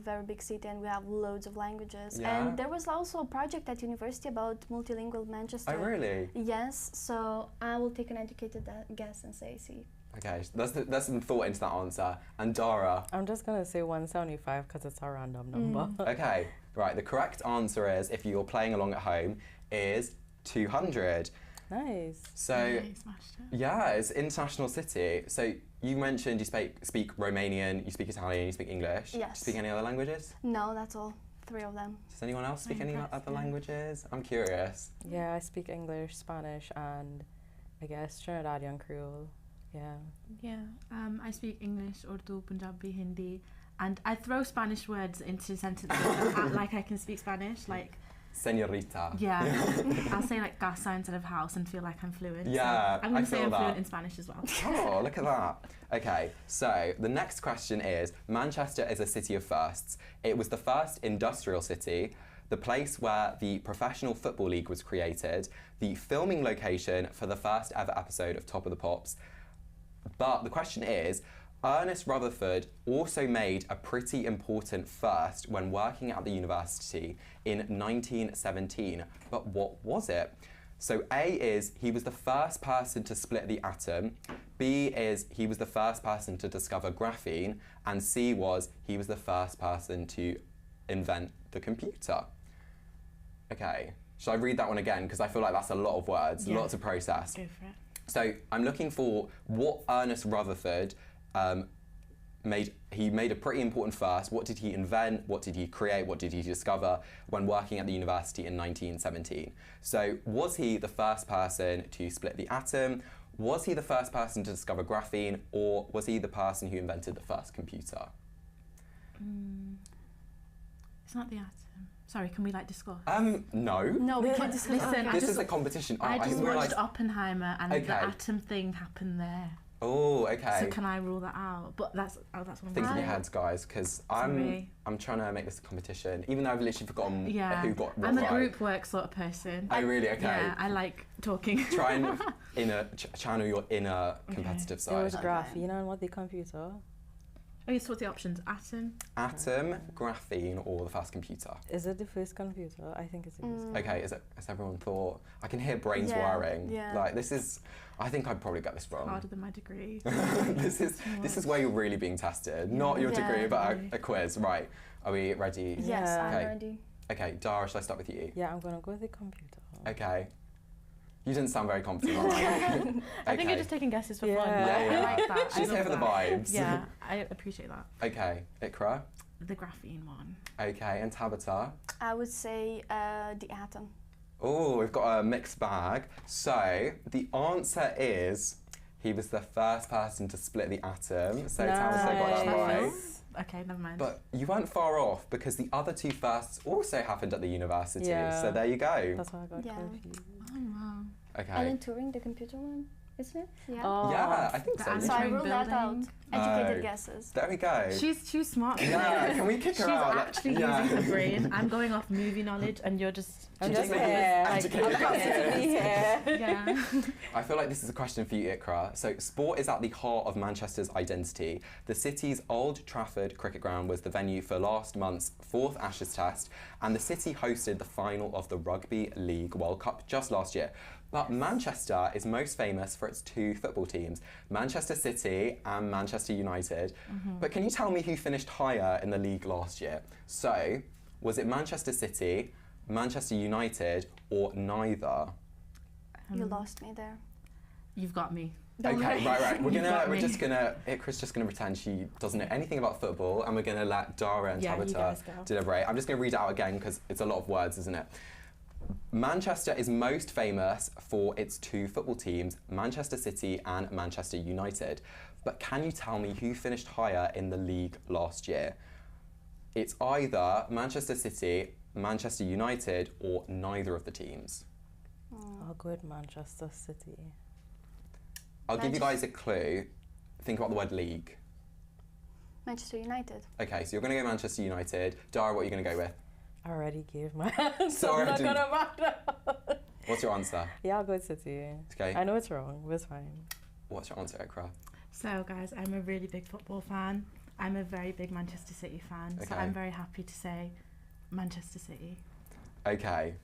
very big city and we have loads of languages. Yeah. And there was also a project at university about multilingual Manchester. Oh, really? Yes, so I will take an educated guess and say C. Okay, there's some thought into that answer. And Dara? I'm just going to say 175 because it's a random number. Okay, right, the correct answer is, if you're playing along at home, is 200. Nice. So, yeah, it's an international city. So you mentioned you speak Romanian, you speak Italian, you speak English. Yes. Do you speak any other languages? No, that's all. 3 of them. Does anyone else speak any other languages? I'm curious. Yeah, I speak English, Spanish, and I guess Trinidadian Creole. Yeah. Yeah. I speak English, Urdu, Punjabi, Hindi, and I throw Spanish words into sentences and act like I can speak Spanish, like. Señorita. Yeah. I'll say like casa instead of house and feel like I'm fluent. Yeah, so I'm going to say I'm that. fluent in Spanish as well. Oh, look at that. Okay, so the next question is, Manchester is a city of firsts. It was the first industrial city, the place where the Professional Football League was created, the filming location for the first ever episode of Top of the Pops. But the question is, Ernest Rutherford also made a pretty important first when working at the university in 1917. But what was it? So A is he was the first person to split the atom, B is he was the first person to discover graphene, and C was he was the first person to invent the computer. Okay, shall I read that one again? Because I feel like that's a lot of words, a lot to process. Go for it. So I'm looking for what Ernest Rutherford he made a pretty important first. What did he invent? What did he create? What did he discover when working at the university in 1917? So was he the first person to split the atom? Was he the first person to discover graphene? Or was he the person who invented the first computer? It's not the atom. Sorry, can we discuss? No. No, we can't discuss. Listen, This is a competition. I just watched realised... Oppenheimer and the atom thing happened there. Oh, okay. So can I rule that out? But that's one Think in your heads, guys, because I'm trying to make this a competition, even though I've literally forgotten who got what I'm a right. group work sort of person. Oh, really? Okay. Yeah, I like talking. Try and channel your inner competitive side. There was graphene and what, the computer? Oh, so what's the options? Atom, graphene, or the first computer? Is it the first computer? I think it's the first computer. Okay, has everyone thought? I can hear brains wiring. Yeah. Like, this is... I think I'd probably get this wrong. Harder than my degree. This is where you're really being tested. Not your degree, but a quiz. Right. Are we ready? Yes, I'm okay. ready. Okay, Dara, shall I start with you? Yeah, I'm going to go with the computer. Okay. You didn't sound very confident, right? I think you're just taking guesses for fun. Yeah. I like that. She's here for the vibes. Yeah, I appreciate that. Okay, Iqra? The graphene one. Okay, and Tabita? I would say the atom. Oh, we've got a mixed bag. So, the answer is he was the first person to split the atom. So, Tabita got that right. Okay, never mind. But you weren't far off because the other two firsts also happened at the university. Yeah. So there you go. That's why I got confused. Oh, wow. Okay. Alan Turing, the computer one, isn't it? Yeah. Oh. Yeah, I think so. So I ruled that out. Educated Oh. guesses. There we go. She's smart. Yeah, can we kick her out? She's actually using her brain. I'm going off movie knowledge and you're just... I'm just making here. educated guesses. Yeah. I feel like this is a question for you, Iqra. So, sport is at the heart of Manchester's identity. The city's Old Trafford cricket ground was the venue for last month's 4th Ashes Test, and the city hosted the final of the Rugby League World Cup just last year. But Manchester is most famous for its 2 football teams, Manchester City and Manchester United. But can you tell me who finished higher in the league last year? So, was it Manchester City, Manchester United, or neither? You lost me there. You've got me. Okay, right. Iqra's just gonna pretend she doesn't know anything about football, and we're gonna let Dara and Tabita deliberate. I'm just gonna read it out again because it's a lot of words, isn't it? Manchester is most famous for its 2 football teams, Manchester City and Manchester United. But can you tell me who finished higher in the league last year? It's either Manchester City, Manchester United, or neither of the teams. I'll go with Manchester City. I'll give you guys a clue. Think about the word league. Manchester United. Okay, so you're going to go Manchester United. Dara, what are you going to go with? I already gave my answer. Sorry, I'm not going to matter. What's your answer? Yeah, I'll go with City. Okay. I know it's wrong, but it's fine. What's your answer, Iqra? So, guys, I'm a really big football fan. I'm a very big Manchester City fan, so Okay. I'm very happy to say Manchester City. Okay.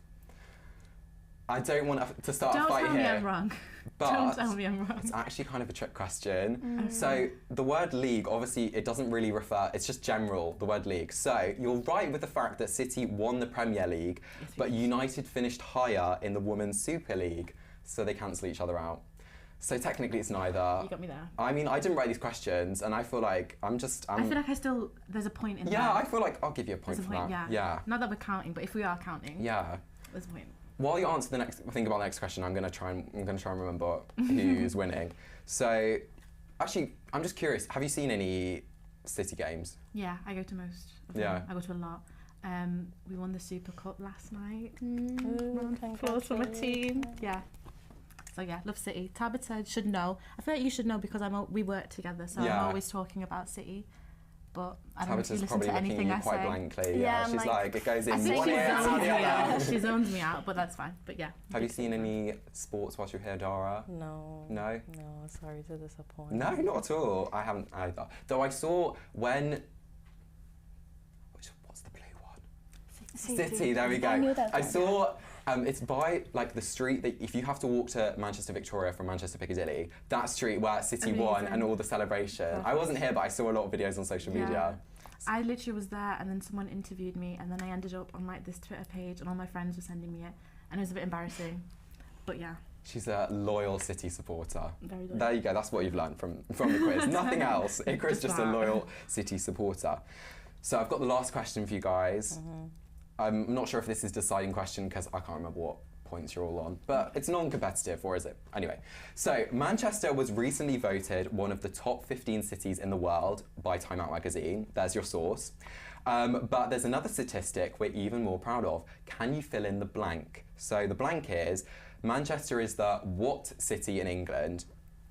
I don't want to start a Don't fight tell here. me I'm wrong. But Don't tell me I'm wrong. it's actually kind of a trick question. Mm. So the word league, obviously, it doesn't really refer, it's just general, the word league. So you're right with the fact that City won the Premier League, but United finished higher in the Women's Super League, so they cancel each other out. So technically it's neither. You got me there. I mean, I didn't write these questions, and I feel like I feel like there's a point in there. Yeah, I feel like I'll give you a point There's for a point, that. yeah. Not that we're counting, but if we are counting, Yeah. there's a point. While you answer think about the next question, I'm gonna try and remember who's winning. So, actually, I'm just curious. Have you seen any City games? Yeah, I go to most of Yeah. them. I go to a lot. We won the Super Cup last night. Ooh, Applause for my team. Yeah. So yeah, love City. Tabita should know. I feel like you should know because we work together, so Yeah. I'm always talking about City. But I don't know if you Tabita's listen probably to looking at anything you I quite say. blankly. Yeah, she's like, it goes I in think one she ear and out zones the me other. out. She zones me out, but that's fine. But yeah. Have you seen any sports whilst you're here, Dara? No. No? No, sorry to disappoint. No, not at all. I haven't either. Though I saw when... What's the blue one? City, there we go. I knew that I one. saw... it's by like the street that if you have to walk to Manchester Victoria from Manchester Piccadilly, that street where City won Amazing. and all the celebration. I wasn't here, but I saw a lot of videos on social media. I literally was there, and then someone interviewed me, and then I ended up on like this Twitter page, and all my friends were sending me it, and it was a bit embarrassing. But yeah. She's a loyal City supporter. Very loyal. There you go. That's what you've learned from the quiz. Nothing else. Iqra's just a that. loyal City supporter. So I've got the last question for you guys. I'm not sure if this is a deciding question because I can't remember what points you're all on, but it's non-competitive, or is it? Anyway, so Manchester was recently voted one of the top 15 cities in the world by Time Out magazine. There's your source. But there's another statistic we're even more proud of. Can you fill in the blank? So the blank is, Manchester is the what city in England?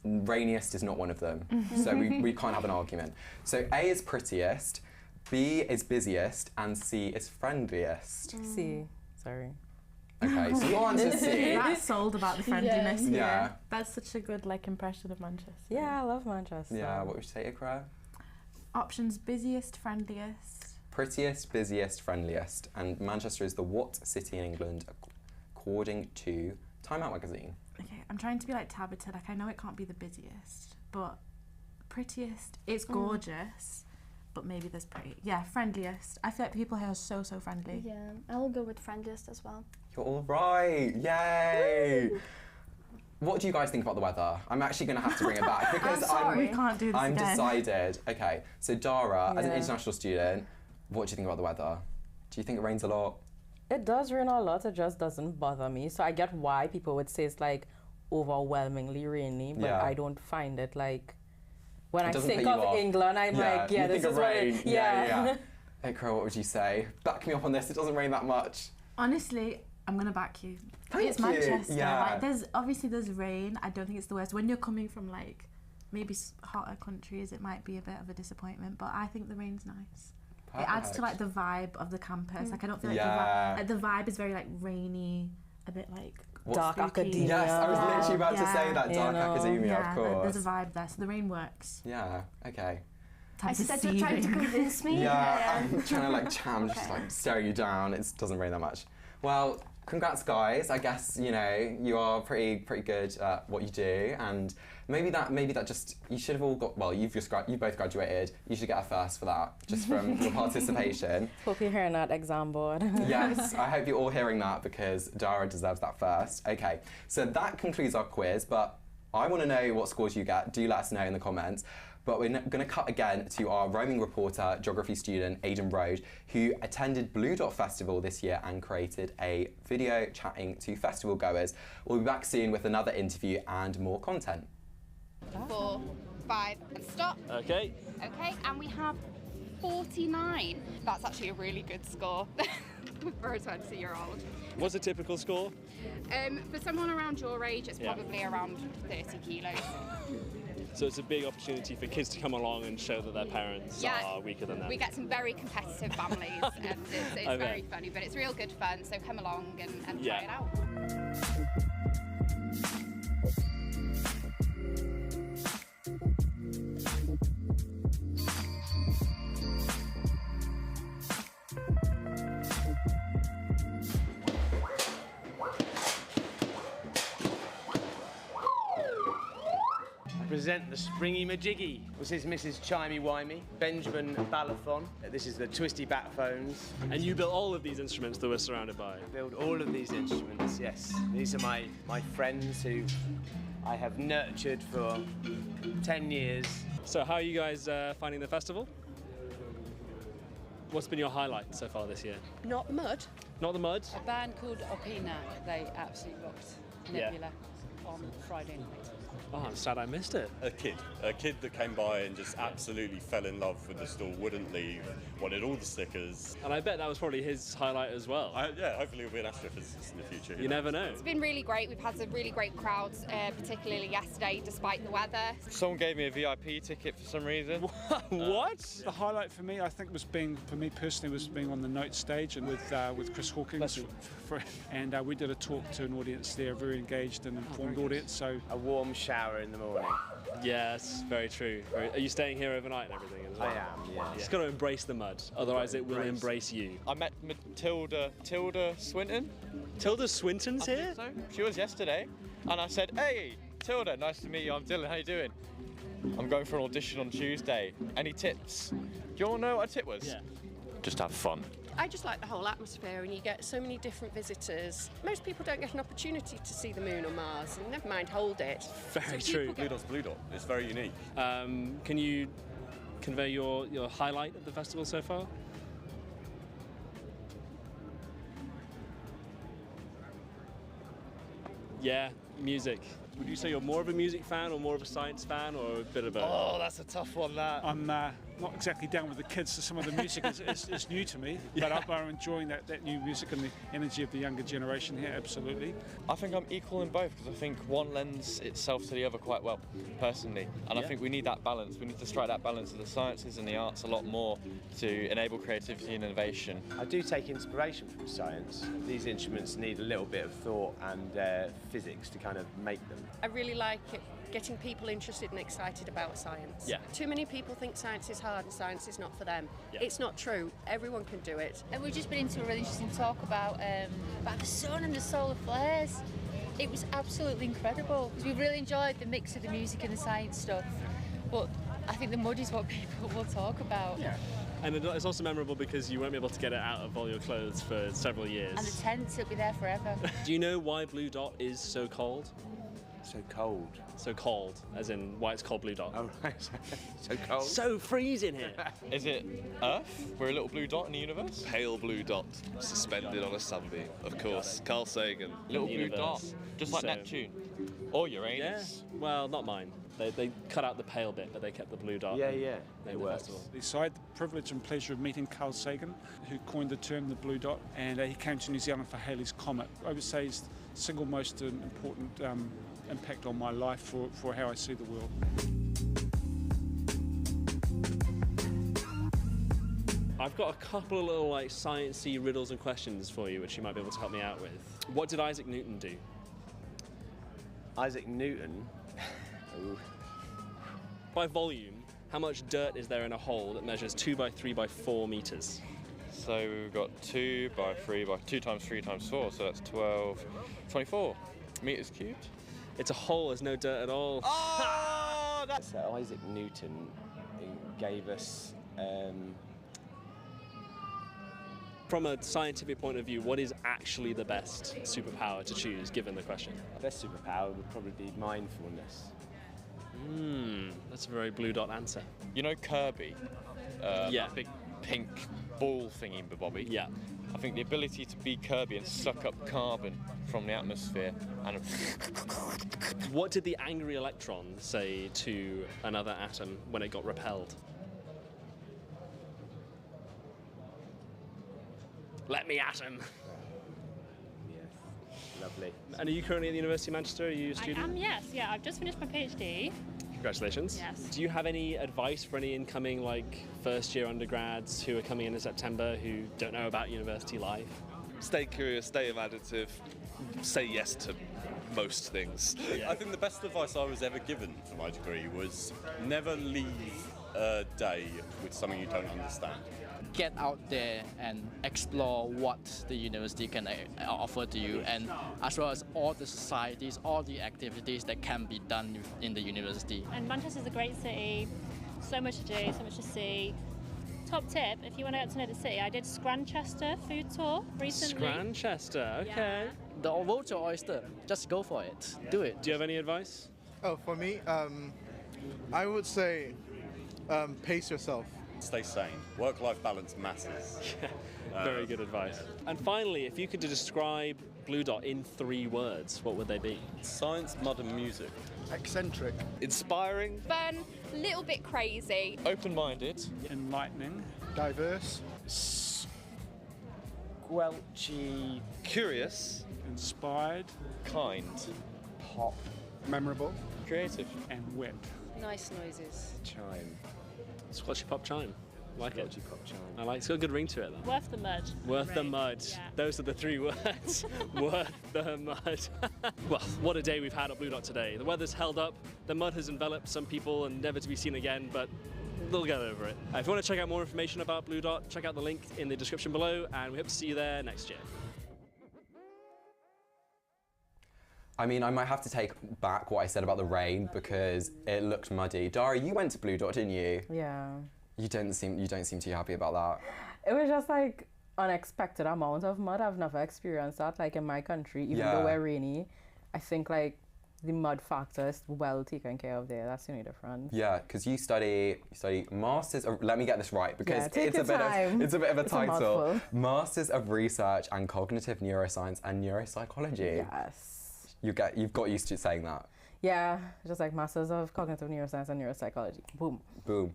Rainiest is not one of them, so we can't have an argument. So A is prettiest, B is busiest, and C is friendliest. C. Sorry. Okay, so your answer is C. That's sold about the friendliness. Yeah. That's such a good like impression of Manchester. Yeah, I love Manchester. Yeah, what would you say, Iqra? Options: busiest, friendliest. Prettiest, busiest, friendliest. And Manchester is the what city in England according to Time Out magazine? Okay, I'm trying to be like Tabita. Like I know it can't be the busiest, but prettiest. It's gorgeous, but maybe there's pretty. Yeah, friendliest. I feel like people here are so friendly. Yeah, I'll go with friendliest as well. You're all right. Yay! What do you guys think about the weather? I'm actually going to have to bring it back because We can't do this I'm again. decided. Okay, so Dara, as an Yeah. international student, what do you think about the weather? Do you think it rains a lot? It does rain a lot, it just doesn't bother me. So I get why people would say it's like overwhelmingly rainy, but Yeah. I don't find it like... When It I doesn't think put you of off. England, I'm like, yeah, you this think is of what rain. it... Yeah. Iqra, what would you say? Back me up on this, it doesn't rain that much. Honestly, I'm gonna back you. Thank it's you. Manchester. Yeah. Like, there's rain. I don't think it's the worst. When you're coming from like maybe hotter countries, it might be a bit of a disappointment. But I think the rain's nice. It adds to like the vibe of the campus. Like I don't feel like the vibe is very like rainy, a bit like Dark spooky. academia. Yes, I was literally about to say that, dark academia, yeah, of course. There's a vibe there, so the rain works. Yeah, okay. I said you're trying to convince me. Yeah, I'm trying to like just like stare you down. It doesn't rain that much. Well, congrats guys. I guess, you know, you are pretty good at what you do, and maybe that just, you should have all got, well, you both graduated. You should get a first for that, just from your participation. Hope you're hearing that exam board. Yes, I hope you're all hearing that because Dara deserves that first. Okay, so that concludes our quiz, but I want to know what scores you get. Do let us know in the comments. But we're going to cut again to our roaming reporter, geography student, Aidan, who attended Bluedot Festival this year and created a video chatting to festival goers. We'll be back soon with another interview and more content. 4, 5, and stop. Okay. Okay, and we have 49. That's actually a really good score for a 20-year-old. What's a typical score? For someone around your age, it's Yeah. probably around 30 kilos. So it's a big opportunity for kids to come along and show that their parents are weaker than them. We get some very competitive families, and it's very funny, but it's real good fun, so come along and try it out. Present the springy majiggy. This is Mrs. Chimey Wimey, Benjamin Balathon. This is the twisty batphones. And you built all of these instruments that we're surrounded by? I build all of these instruments, yes. These are my friends who I have nurtured for 10 years. So how are you guys finding the festival? What's been your highlight so far this year? Not mud. Not the mud? A band called Opina, they absolutely rocked Nebula on Friday night. Oh, I'm sad I missed it. A kid that came by and just absolutely fell in love with the stall, wouldn't leave, wanted all the stickers. And I bet that was probably his highlight as well. Yeah, hopefully he'll be an astrophysicist in the future. You never know. It's been really great. We've had some really great crowds, particularly yesterday, despite the weather. Someone gave me a VIP ticket for some reason. What? The highlight for me, I think, was being on the Note stage and with Chris Hawkins. And we did a talk to an audience there, very engaged and informed audience. So a warm shower in the morning. Yes, very true. Are you staying here overnight and everything as well? I am, yeah. Just got to embrace the mud, otherwise it will embrace you. I met Tilda Swinton. Tilda Swinton's here? So she was yesterday, and I said, "Hey, Tilda, nice to meet you. I'm Dylan. How you doing? I'm going for an audition on Tuesday. Any tips?" Do you all know what a tip was? Yeah. Just have fun. I just like the whole atmosphere, and you get so many different visitors. Most people don't get an opportunity to see the moon or Mars, and never mind hold it. Very true. Bluedot's Bluedot. It's very unique. Can you convey your highlight of the festival so far? Yeah, music. Would you say you're more of a music fan or more of a science fan or a bit of both? Oh, that's a tough one, that. I'm not exactly down with the kids, so some of the music is new to me, but I'm enjoying that new music and the energy of the younger generation here, absolutely. I think I'm equal in both, because I think one lends itself to the other quite well, personally. And I think we need that balance. We need to strike that balance of the sciences and the arts a lot more to enable creativity and innovation. I do take inspiration from science. These instruments need a little bit of thought and physics to kind of make them. I really like it, getting people interested and excited about science. Yeah. Too many people think science is hard and science is not for them. Yeah. It's not true. Everyone can do it. And we've just been into a really interesting talk about the sun and the solar flares. It was absolutely incredible. We really enjoyed the mix of the music and the science stuff, but I think the mud is what people will talk about. Yeah. And it's also memorable because you won't be able to get it out of all your clothes for several years. And the tents, it'll be there forever. Do you know why Bluedot is so cold? So cold. So cold, as in why it's called Bluedot. Oh, right. So cold. So freezing here. Is it Earth? We're a little blue dot in the universe? Pale blue dot, suspended on a sunbeam, of course. Carl Sagan. Little blue dot, just like Neptune. Or Uranus. Yeah, well, not mine. They cut out the pale bit, but they kept the blue dot. Yeah, it works. Beside the privilege and pleasure of meeting Carl Sagan, who coined the term the blue dot, and he came to New Zealand for Halley's Comet. I would say he's the single most important impact on my life for how I see the world. I've got a couple of little sciencey riddles and questions for you, which you might be able to help me out with. What did Isaac Newton do? Isaac Newton? Ooh. By volume, how much dirt is there in a hole that measures 2 by 3 by 4 meters? So we've got 2 by 3 by 2 times 3 times 4, so that's 12, 24 meters cubed. It's a hole, there's no dirt at all. Oh, that's Isaac Newton gave us. From a scientific point of view, what is actually the best superpower to choose, given the question? The best superpower would probably be mindfulness. That's a very blue dot answer. You know Kirby? Yeah. That big pink ball thingy, Bobby? Yeah. I think the ability to be Kirby and suck up carbon from the atmosphere and... What did the angry electron say to another atom when it got repelled? Let me at him. Yes, lovely. And are you currently at the University of Manchester? Are you a student? I am, yes. Yeah, I've just finished my PhD. Congratulations. Yes. Do you have any advice for any incoming first-year undergrads who are coming in September who don't know about university life? stay curious, stay imaginative, say yes to most things. I think the best advice I was ever given for my degree was never leave a day with something you don't understand. Get out there and explore what the university can offer to you, and as well as all the societies, all the activities that can be done in the university. And Manchester's a great city, so much to do, so much to see. Top tip, if you want to get to know the city, I did Scranchester food tour recently. Scranchester, okay. The road to oyster, just go for it, do it. Do you have any advice? Oh, for me, I would say pace yourself. Stay sane. Work-life balance matters. Very good advice. And finally, if you could describe Bluedot in 3 words, what would they be? Science, mud and music. Eccentric. Inspiring. Fun, little bit crazy. Open-minded. Enlightening. Diverse. Squelchy. Curious. Inspired. Kind. Pop. Memorable. Creative. And wit. Nice noises. Chime. Squelchy pop chime. Like it. Pop chime. I like it. It's got a good ring to it, though. Worth the mud. Worth the mud. Yeah. Those are the 3 words. Worth the mud. Well, what a day we've had at Bluedot today. The weather's held up, the mud has enveloped some people and never to be seen again, but they'll get over it. If you want to check out more information about Bluedot, check out the link in the description below, and we hope to see you there next year. I mean, I might have to take back what I said about the rain because it looked muddy. Dara, you went to Bluedot, didn't you? Yeah. You don't seem too happy about that. It was just like unexpected amount of mud. I've never experienced that like in my country, even though we're rainy. I think like the mud factor is well taken care of there. That's the only difference. Yeah, because you study Masters of, let me get this right because it's a bit of a title. Masters of Research and Cognitive Neuroscience and Neuropsychology. Yes. You've got used to saying that. Yeah, just like Masters of Cognitive Neuroscience and Neuropsychology. Boom. Boom.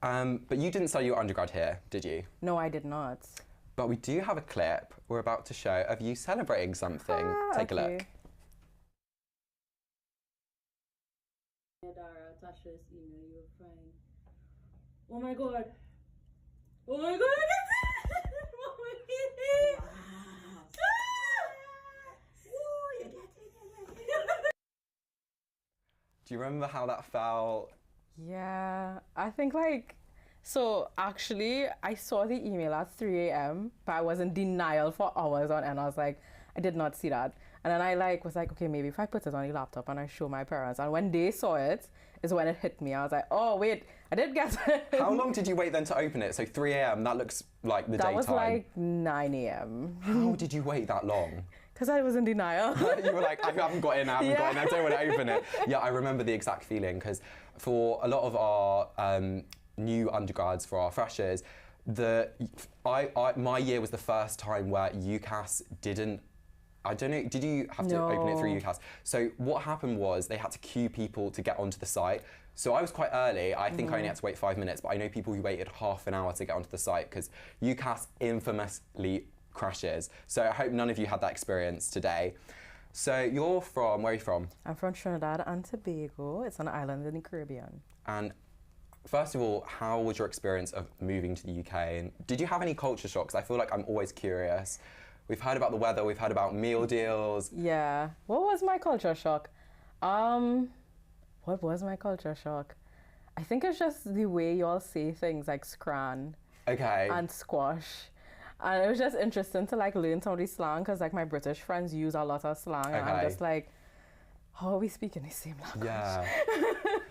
But you didn't study your undergrad here, did you? No, I did not. But we do have a clip we're about to show of you celebrating something. Take a look. Dara, Tasha's email, you were crying. Oh my god. Oh my god, I can see it! Oh my god. Ooh, you're getting it. Do you remember how that felt? Yeah, I think like, so actually I saw the email at 3 a.m. but I was in denial for hours on end. I was like, I did not see that. And then I was like, okay, maybe if I put it on the laptop and I show my parents. And when they saw it, is when it hit me. I was like, oh wait, I did get it. How long did you wait then to open it? So 3 a.m, that looks like the daytime. That was like 9 a.m. How did you wait that long? Because I was in denial. You were like, I haven't got in, I haven't got in, I don't want to open it. Yeah, I remember the exact feeling because for a lot of our new undergrads, for our freshers, my year was the first time where UCAS didn't, I don't know, did you have to open it through UCAS? So what happened was they had to queue people to get onto the site. So I was quite early. I think I only had to wait 5 minutes, but I know people who waited half an hour to get onto the site because UCAS infamously crashes. So I hope none of you had that experience today. So you're from, where are you from? I'm from Trinidad and Tobago. It's an island in the Caribbean. And first of all, how was your experience of moving to the UK? And did you have any culture shocks? I feel like I'm always curious. We've heard about the weather, we've heard about meal deals. Yeah. What was my culture shock? What was my culture shock? I think it's just the way you all say things like scran and squash. And it was just interesting to like learn some of the slang because like my British friends use a lot of slang and I'm just like, how are we speaking the same language? Yeah.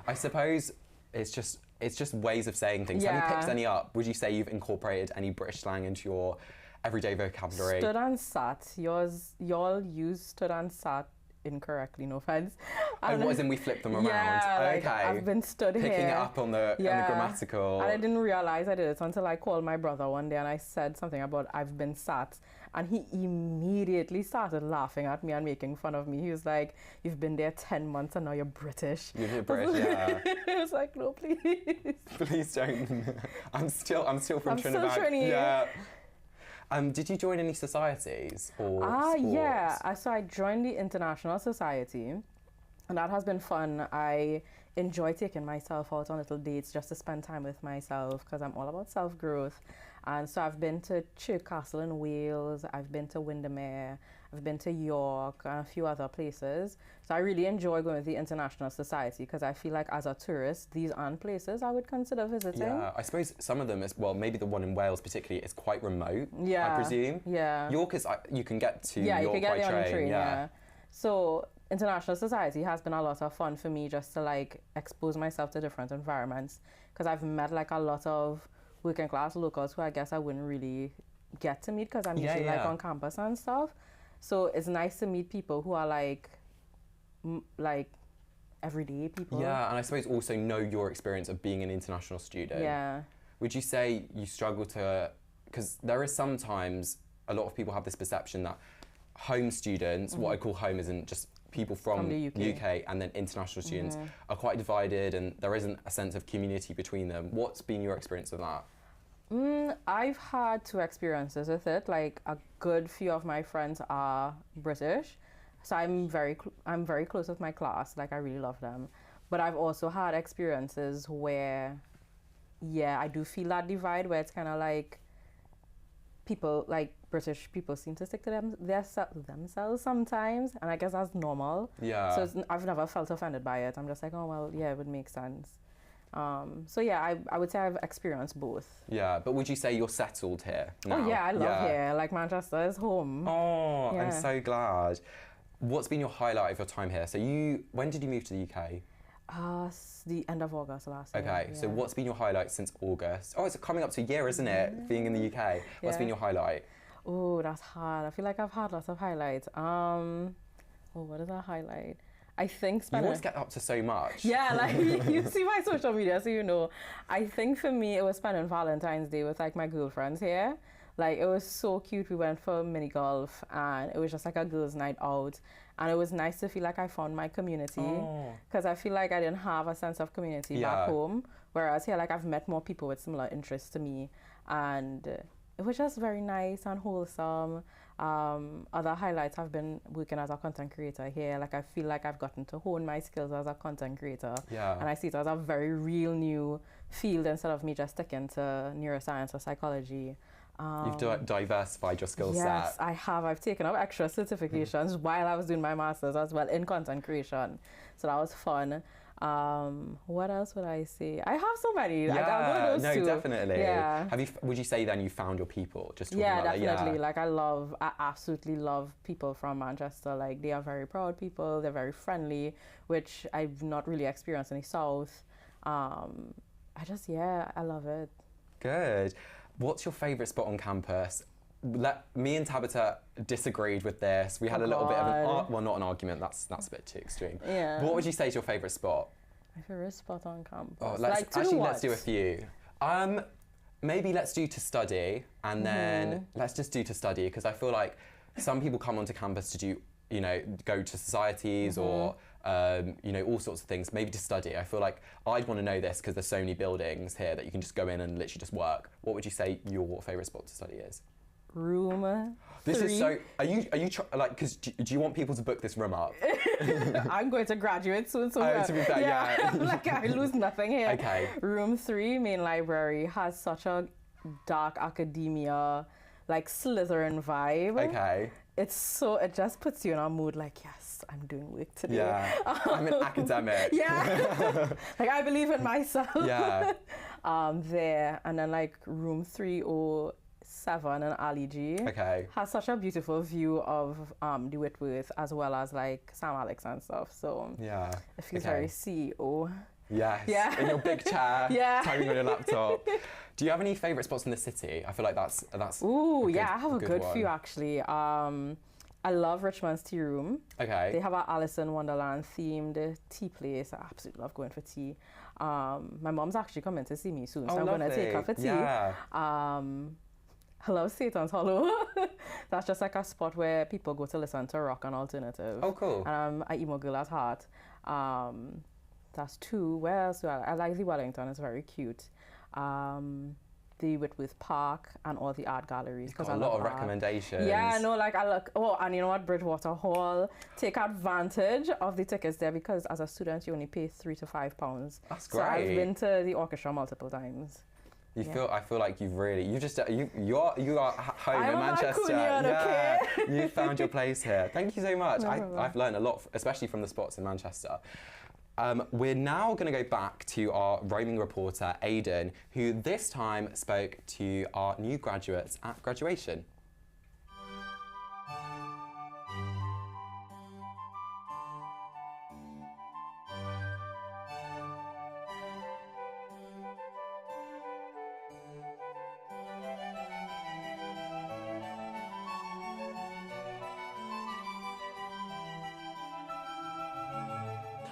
I suppose it's just ways of saying things. Have you picked any up? Would you say you've incorporated any British slang into your everyday vocabulary? Stood and sat. Y'all use stood and sat incorrectly, no offense. Oh, what, as in we flip them around? Yeah, okay. I've been stood here. Picking it up on the grammatical. And I didn't realize I did it until I called my brother one day and I said something about I've been sat. And he immediately started laughing at me and making fun of me. He was like, you've been there 10 months and now you're British. You're British, yeah. I was like, no, please. Please don't. I'm still from Trinidad. I'm still Trini. Yeah. Did you join any societies or sports? Yeah. So I joined the International Society. And that has been fun. I enjoy taking myself out on little dates just to spend time with myself because I'm all about self-growth. And so I've been to Chirk Castle in Wales, I've been to Windermere, I've been to York and a few other places. So I really enjoy going with the International Society because I feel like as a tourist, these aren't places I would consider visiting. Yeah, I suppose some of them, well, maybe the one in Wales particularly, is quite remote, yeah, I presume. Yeah. York is, you can get to York you can get by train. On the train, yeah. So International Society has been a lot of fun for me just to like expose myself to different environments because I've met like a lot of working class locals who I guess I wouldn't really get to meet because I'm usually like on campus and stuff. So it's nice to meet people who are like everyday people. Yeah, and I suppose also know your experience of being an international student. Yeah. Would you say you struggle to, because there is sometimes a lot of people have this perception that home students, what I call home isn't just people from the UK. and then international students are quite divided and there isn't a sense of community between them. What's been your experience of that? I've had two experiences with it. Like a good few of my friends are British, so I'm very close with my class. Like I really love them. But I've also had experiences where, I do feel that divide where it's kind of like people, like British people seem to stick to themselves sometimes, and I guess that's normal. Yeah. So I've never felt offended by it. I'm just like, oh well, yeah, it would make sense. So yeah, I would say I've experienced both. Yeah, but would you say you're settled here now? Oh yeah, I love here. Like Manchester is home. Oh, I'm so glad. What's been your highlight of your time here? So when did you move to the UK? The end of August last year. Okay, so what's been your highlight since August? Oh, it's coming up to a year, isn't it, being in the UK? What's been your highlight? Oh, that's hard. I feel like I've had lots of highlights. What is a highlight? I think you always get up to so much. Yeah, like you see my social media, so you know. I think for me, it was spending Valentine's Day with like my girlfriends here. Like it was so cute. We went for mini golf, and it was just like a girls' night out. And it was nice to feel like I found my community because I feel like I didn't have a sense of community back home. Whereas here, like I've met more people with similar interests to me, and it was just very nice and wholesome. Other highlights have been working as a content creator here. Like I feel like I've gotten to hone my skills as a content creator. And I see it as a very real new field instead of me just sticking to neuroscience or psychology. You've diversified your skill set. Yes, I have. I've taken up extra certifications while I was doing my master's as well in content creation. So that was fun. What else would I say? I have so many. Yeah, I'll go those two. Definitely. Yeah. Would you say then you found your people? Just talking yeah, about definitely. That, I absolutely love people from Manchester. Like they are very proud people. They're very friendly, which I've not really experienced in the South. I love it. Good. What's your favourite spot on campus? Me and Tabita disagreed with this. We had a little bit of not an argument. That's a bit too extreme. Yeah. What would you say is your favourite spot? My favourite spot on campus. Oh, let's do a few. Maybe let's do to study, and then let's just do to study because I feel like some people come onto campus to do, go to societies or. All sorts of things, maybe to study. I feel like I'd want to know this because there's so many buildings here that you can just go in and literally just work. What would you say your favourite spot to study is? Room 3. This is so. Are you because do you want people to book this room up? I'm going to graduate soon, so to be fair, yeah. Like I lose nothing here. Okay. Room 3, main library, has such a dark academia, like Slytherin vibe. Okay. It just puts you in a mood like, yes, I'm doing work today. Yeah, I'm an academic. Yeah, like I believe in myself. Yeah. There, and then like room 307 in Ali G. Okay. Has such a beautiful view of the Whitworth as well as like Sam Alex and stuff. So yeah, it feels very CEO. Yes. Yeah. In your big chair, yeah. typing on your laptop. Do you have any favourite spots in the city? I feel like that's. Ooh, yeah, I have a good few actually. I love Richmond's Tea Room. Okay. They have an Alice in Wonderland themed tea place. I absolutely love going for tea. My mom's actually coming to see me soon, so I'm going to take her for tea. Yeah. I love Satan's Hollow. That's just like a spot where people go to listen to rock and alternative. Oh, cool. And I'm an emo girl at heart. That's 2. Where else do I like the Wellington? It's very cute. the Whitworth Park and all the art galleries. Got a lot of recommendations. Yeah, no, like I look, and you know what, Bridgewater Hall, take advantage of the tickets there because as a student you only pay £3 to £5. That's great. So I've been to the orchestra multiple times. I feel like you are home in Manchester. Yeah, you found your place here. Thank you so much. I've learned a lot, especially from the spots in Manchester. We're now going to go back to our roaming reporter, Aidan, who this time spoke to our new graduates at graduation.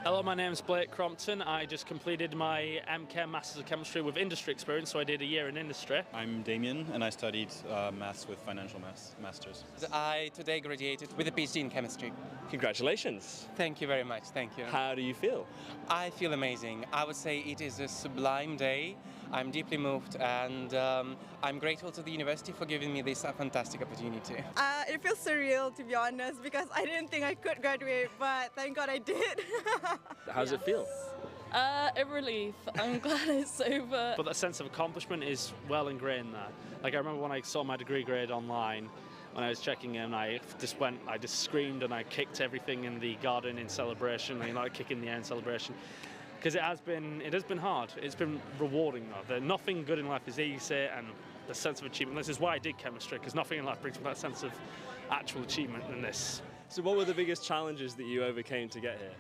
Hello, my name's Blake Crompton. I just completed my MChem Masters of Chemistry with industry experience, so I did a year in industry. I'm Damien, and I studied maths with financial masters. I today graduated with a PhD in chemistry. Congratulations. Thank you very much, thank you. How do you feel? I feel amazing. I would say it is a sublime day. I'm deeply moved, and I'm grateful to the university for giving me this fantastic opportunity. It feels surreal, to be honest, because I didn't think I could graduate, but thank God I did. How does it feel? A relief. I'm glad it's over. But that sense of accomplishment is well ingrained there. Like I remember when I saw my degree grade online, when I was checking in, I just screamed and I kicked everything in the garden in celebration, like kicking the air in celebration. Because it has been hard. It's been rewarding though. Nothing good in life is easy, and the sense of achievement. This is why I did chemistry, because nothing in life brings me that sense of actual achievement than this. So what were the biggest challenges that you overcame to get here?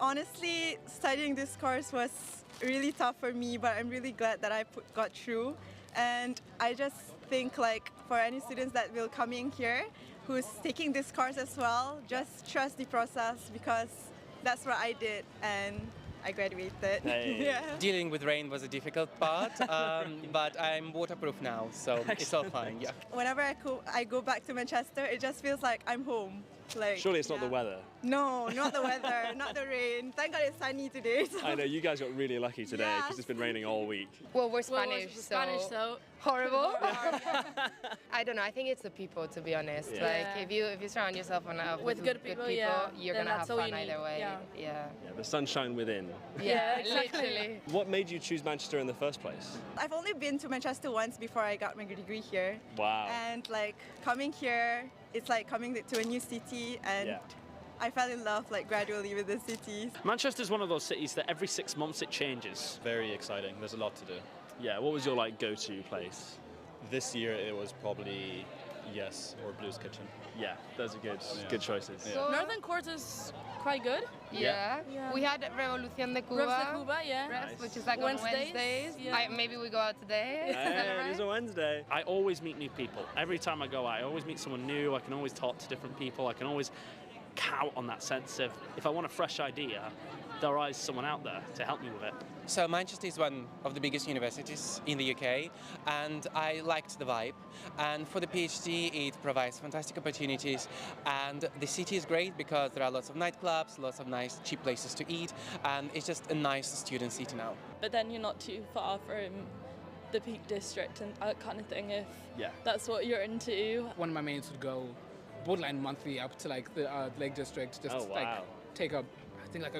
Honestly, studying this course was really tough for me, but I'm really glad that I got through. And I just think, like, for any students that will come in here who's taking this course as well, just trust the process, because that's what I did, and I graduated. Hey. Yeah. Dealing with rain was a difficult part, but I'm waterproof now, so it's all fine. Yeah. Whenever I go back to Manchester, it just feels like I'm home. Like, surely it's not the weather. No, not the weather, not the rain. Thank God it's sunny today. So. I know, you guys got really lucky today because it's been raining all week. Well, we're Spanish, so horrible. I don't know. I think it's the people, to be honest. Yeah. Like if you surround yourself with good people, you're gonna have fun either way. Yeah. The sunshine within. Yeah, exactly. What made you choose Manchester in the first place? I've only been to Manchester once before I got my degree here. Wow. And like coming here, it's like coming to a new city, and I fell in love like gradually with the city. Manchester's one of those cities that every 6 months it changes. Very exciting. There's a lot to do. Yeah. What was your go-to place? This year it was probably Yes or Blue's Kitchen. Yeah, those are good choices. Yeah. So Northern Court is quite good. Yeah. We had Revolución de Cuba. Revolución de Cuba, yeah. Nice. Which is like on Wednesdays. Yeah. Maybe we go out today. Yeah, it is a Wednesday. I always meet new people. Every time I go out, I always meet someone new. I can always talk to different people. I can always count on that sense of, if I want a fresh idea, there is someone out there to help me with it. So Manchester is one of the biggest universities in the UK, and I liked the vibe. And for the PhD, it provides fantastic opportunities. And the city is great because there are lots of nightclubs, lots of nice, cheap places to eat, and it's just a nice student city now. But then you're not too far from the Peak District and that kind of thing, if that's what you're into. One of my mates would go borderline monthly up to like the Lake District, just like take a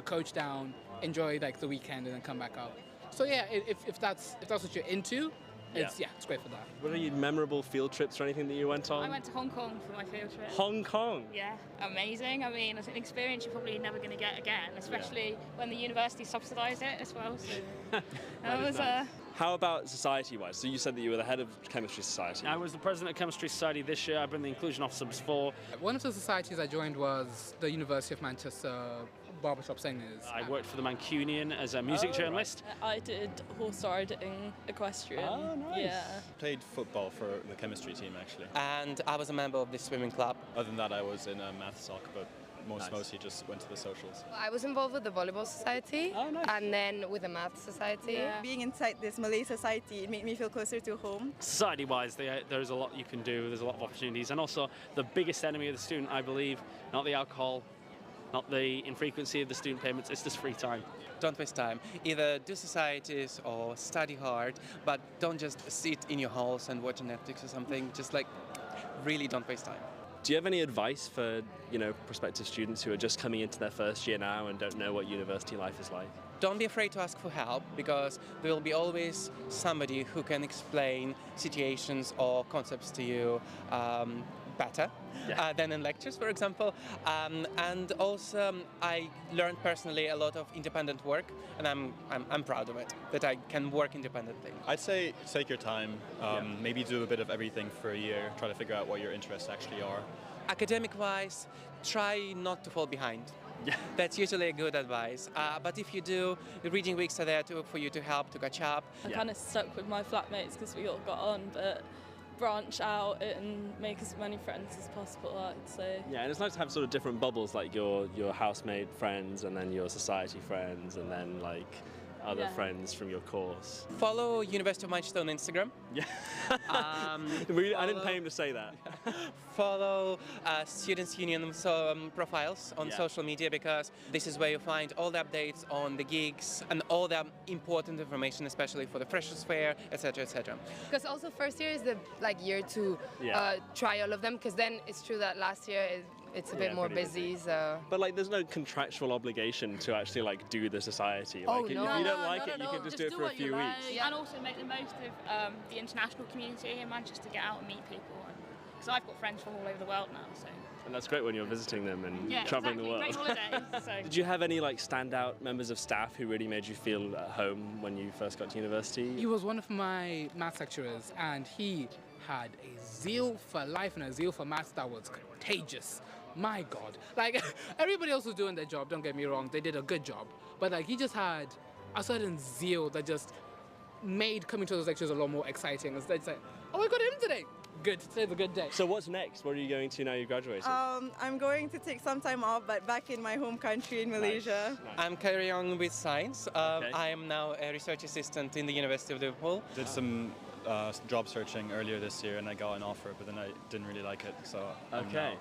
coach down, enjoy like the weekend, and then come back out. So yeah, if that's what you're into, it's great for that. Were there any memorable field trips or anything that you went on? I went to Hong Kong for my field trip. Hong Kong? Yeah, amazing. I mean, it's an experience you're probably never going to get again, especially when the university subsidised it as well. So that was How about society-wise? So you said that you were the head of Chemistry Society. I was the president of Chemistry Society this year. I've been the inclusion officer before. One of the societies I joined was the University of Manchester Barbershop Singers. I worked for the Mancunian as a music journalist. I did horse riding, equestrian. Oh, nice. Yeah. Played football for the chemistry team, actually. And I was a member of the swimming club. Other than that, I was in a math soc, but mostly just went to the socials. I was involved with the volleyball society and then with the math society. Yeah. Being inside this Malay society, it made me feel closer to home. Society-wise, there's a lot you can do. There's a lot of opportunities. And also, the biggest enemy of the student, I believe, not the alcohol, not the infrequency of the student payments, it's just free time. Don't waste time. Either do societies or study hard, but don't just sit in your house and watch Netflix or something. Just like, really don't waste time. Do you have any advice for, prospective students who are just coming into their first year now and don't know what university life is like? Don't be afraid to ask for help, because there will be always somebody who can explain situations or concepts to you better than in lectures, for example. And also, I learned personally a lot of independent work, and I'm proud of it, that I can work independently. I'd say take your time, maybe do a bit of everything for a year, try to figure out what your interests actually are. Academic-wise, try not to fall behind. Yeah. That's usually a good advice. But if you do, the reading weeks are there for you to help, to catch up. I kind of stuck with my flatmates because we all got on, but branch out and make as many friends as possible, I'd say. Yeah, and it's nice to have sort of different bubbles, like your housemate friends and then your society friends and then like other friends from your course. Follow University of Manchester on Instagram. Yeah. I didn't pay him to say that. Follow Students' Union profiles on social media, because this is where you find all the updates on the gigs and all the important information, especially for the Freshers' Fair, etc., etc. Because also first year is the year to try all of them, because then it's true that last year it's a bit more busy. So. But there's no contractual obligation to actually do the society. If you don't like it, you can just do it for a few weeks. And also make the most of the international community in Manchester, get out and meet people. Because I've got friends from all over the world now, so. And that's great when you're visiting them and travelling the world. Great holidays. So. Did you have any standout members of staff who really made you feel at home when you first got to university? He was one of my maths lecturers, and he had a zeal for life and a zeal for maths that was contagious. My God. Everybody else was doing their job, don't get me wrong, they did a good job. But he just had a certain zeal that just made coming to those lectures a lot more exciting. It's like, oh, I got in today. Good, today's a good day. So what's next? What are you going to now you've graduated? I'm going to take some time off, but back in my home country in Malaysia. Nice. I'm carrying on with science. I am now a research assistant in the University of Liverpool. Did some job searching earlier this year and I got an offer, but then I didn't really like it, so I'm now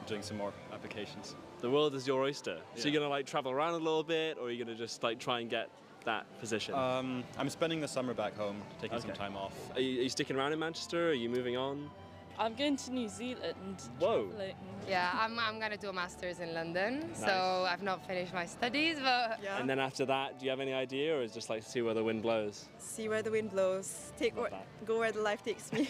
doing some more applications. The world is your oyster. So you're going to travel around a little bit, or are you going to just try and get that position? I'm spending the summer back home, taking some time off. Are you sticking around in Manchester? Are you moving on? I'm going to New Zealand. Whoa. Traveling. Yeah, I'm going to do a master's in London, so I've not finished my studies, but... Yeah. And then after that, do you have any idea, or is it just to see where the wind blows? See where the wind blows. Go where the life takes me.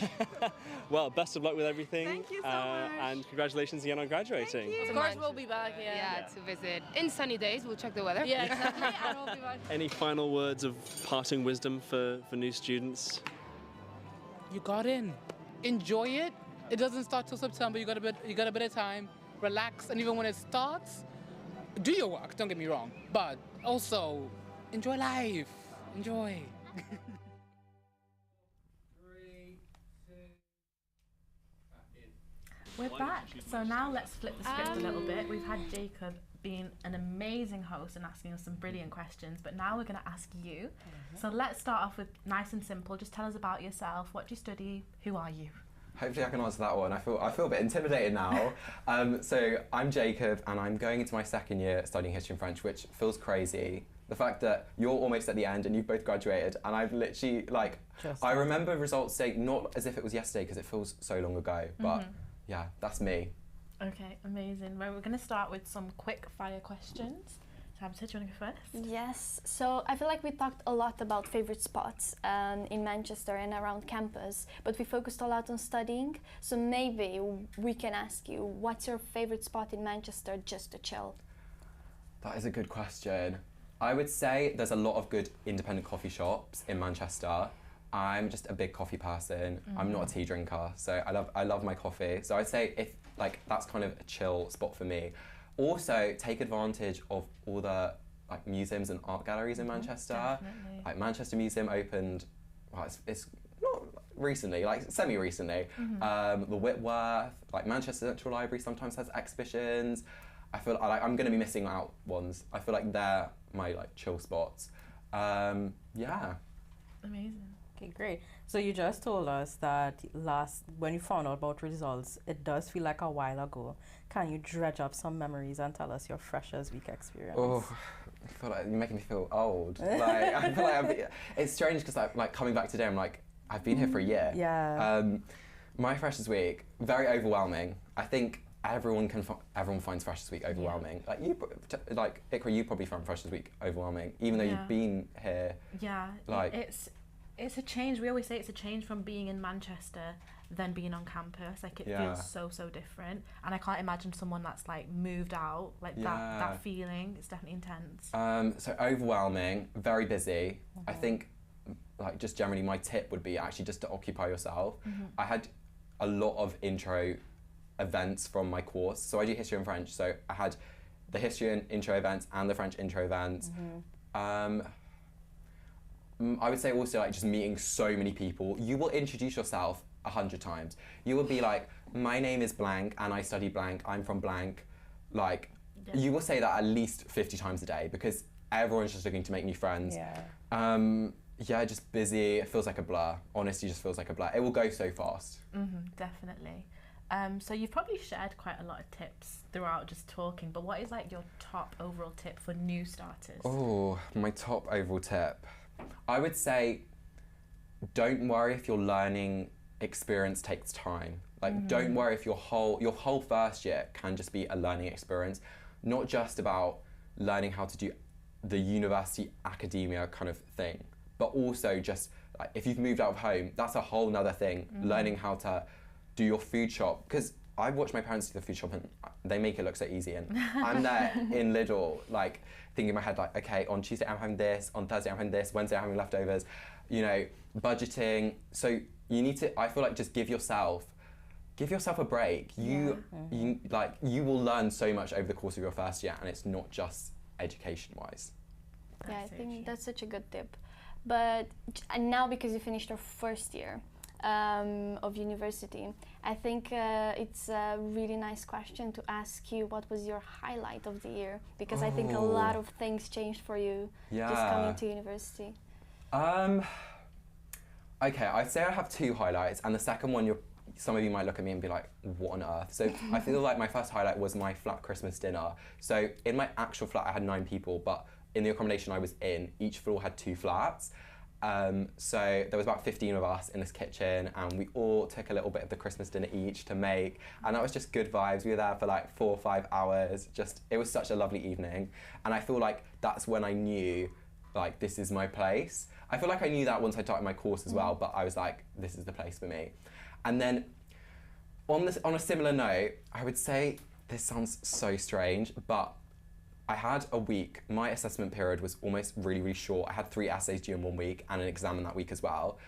Well, best of luck with everything. Thank you so much. And congratulations again on graduating. Of course we'll be back, to visit. In sunny days, we'll check the weather. Yeah, exactly, and we'll be back. Any final words of parting wisdom for new students? You got in. Enjoy it. It doesn't start till September. You got a bit of time. Relax, and even when it starts, do your work. Don't get me wrong, but also enjoy life. Enjoy. 3, 2, We're back. So now let's flip the script a little bit. We've had Jacob being an amazing host and asking us some brilliant questions, but now we're going to ask you. So let's start off with nice and simple. Just tell us about yourself. What do you study? Who are you? Hopefully I can answer that one. I feel a bit intimidated now. So I'm Jacob and I'm going into my second year studying history and French, which feels crazy. The fact that you're almost at the end and you've both graduated, and I've literally I remember results day not as if it was yesterday because it feels so long ago, but yeah, that's me. Okay, amazing. Well, we're going to start with some quick fire questions. Tabita, do you want to go first? Yes, so I feel like we talked a lot about favourite spots in Manchester and around campus, but we focused a lot on studying, so maybe we can ask you, what's your favourite spot in Manchester just to chill? That is a good question. I would say there's a lot of good independent coffee shops in Manchester. I'm just a big coffee person. I'm not a tea drinker, so I love my coffee. So I'd say if that's kind of a chill spot for me. Also, take advantage of all the museums and art galleries in Manchester. Definitely. Manchester Museum opened, well, it's not recently, semi-recently. The Whitworth, Manchester Central Library sometimes has exhibitions. I feel I'm going to be missing out ones. I feel like they're my chill spots. Yeah. Amazing. Okay, great. So you just told us that when you found out about results, it does feel like a while ago. Can you dredge up some memories and tell us your Freshers Week experience? Oh, I feel like you're making me feel old. Like, I feel like it's strange because like coming back today, I'm like, I've been here for a year. Yeah. My Freshers Week, very overwhelming. I think everyone finds Freshers Week overwhelming. Yeah. Like Iqra, you probably found Freshers Week overwhelming, even though you've been here. Yeah. Like it's a change. We always say it's a change from being in Manchester than being on campus. Like it feels so different, and I can't imagine someone that's like moved out like that feeling. It's definitely intense. So overwhelming, very busy. I think like just generally my tip would be actually just to occupy yourself. I had a lot of intro events from my course. So I do history and French. So I had the history and intro events and the French intro events. I would say also like just meeting so many people. You will introduce yourself 100 times. You will be like, my name is blank and I study blank, I'm from blank. Like, you will say that at least 50 times a day because everyone's just looking to make new friends. Yeah, just busy. It feels like a blur. Honestly, just feels like a blur. It will go so fast. Definitely. So you've probably shared quite a lot of tips throughout just talking, but what is like your top overall tip for new starters? Oh, my top overall tip. I would say, don't worry if your learning experience takes time. Like, don't worry if your whole first year can just be a learning experience, not just about learning how to do the university academia kind of thing, but also just like, if you've moved out of home, that's a whole nother thing. Learning how to do your food shop, because I watch my parents do the food shop and they make it look so easy, and I'm there in Lidl, like thinking in my head like, okay, on Tuesday I'm having this, on Thursday I'm having this, Wednesday I'm having leftovers, you know, budgeting. So you need to, I feel like just give yourself a break. You will learn so much over the course of your first year, and it's not just education-wise. Yeah, I think that's such a good tip. But and now because you finished your first year of university, I think it's a really nice question to ask you, what was your highlight of the year? Because I think a lot of things changed for you just coming to university. Okay, I'd say I have two highlights, and the second one, some of you might look at me and be like, what on earth? So I feel like my first highlight was my flat Christmas dinner. So in my actual flat, I had 9 people, but in the accommodation I was in, each floor had 2 flats. So there was about 15 of us in this kitchen, and we all took a little bit of the Christmas dinner each to make, and that was just good vibes. We were there for like 4 or 5 hours. It was such a lovely evening, and I feel like that's when I knew, like, this is my place. I feel like I knew that once I started my course as well, but I was like, this is the place for me. And then on a similar note, I would say, this sounds so strange, but I had a week, my assessment period was almost really, really short. I had 3 essays due in 1 week and an exam in that week as well.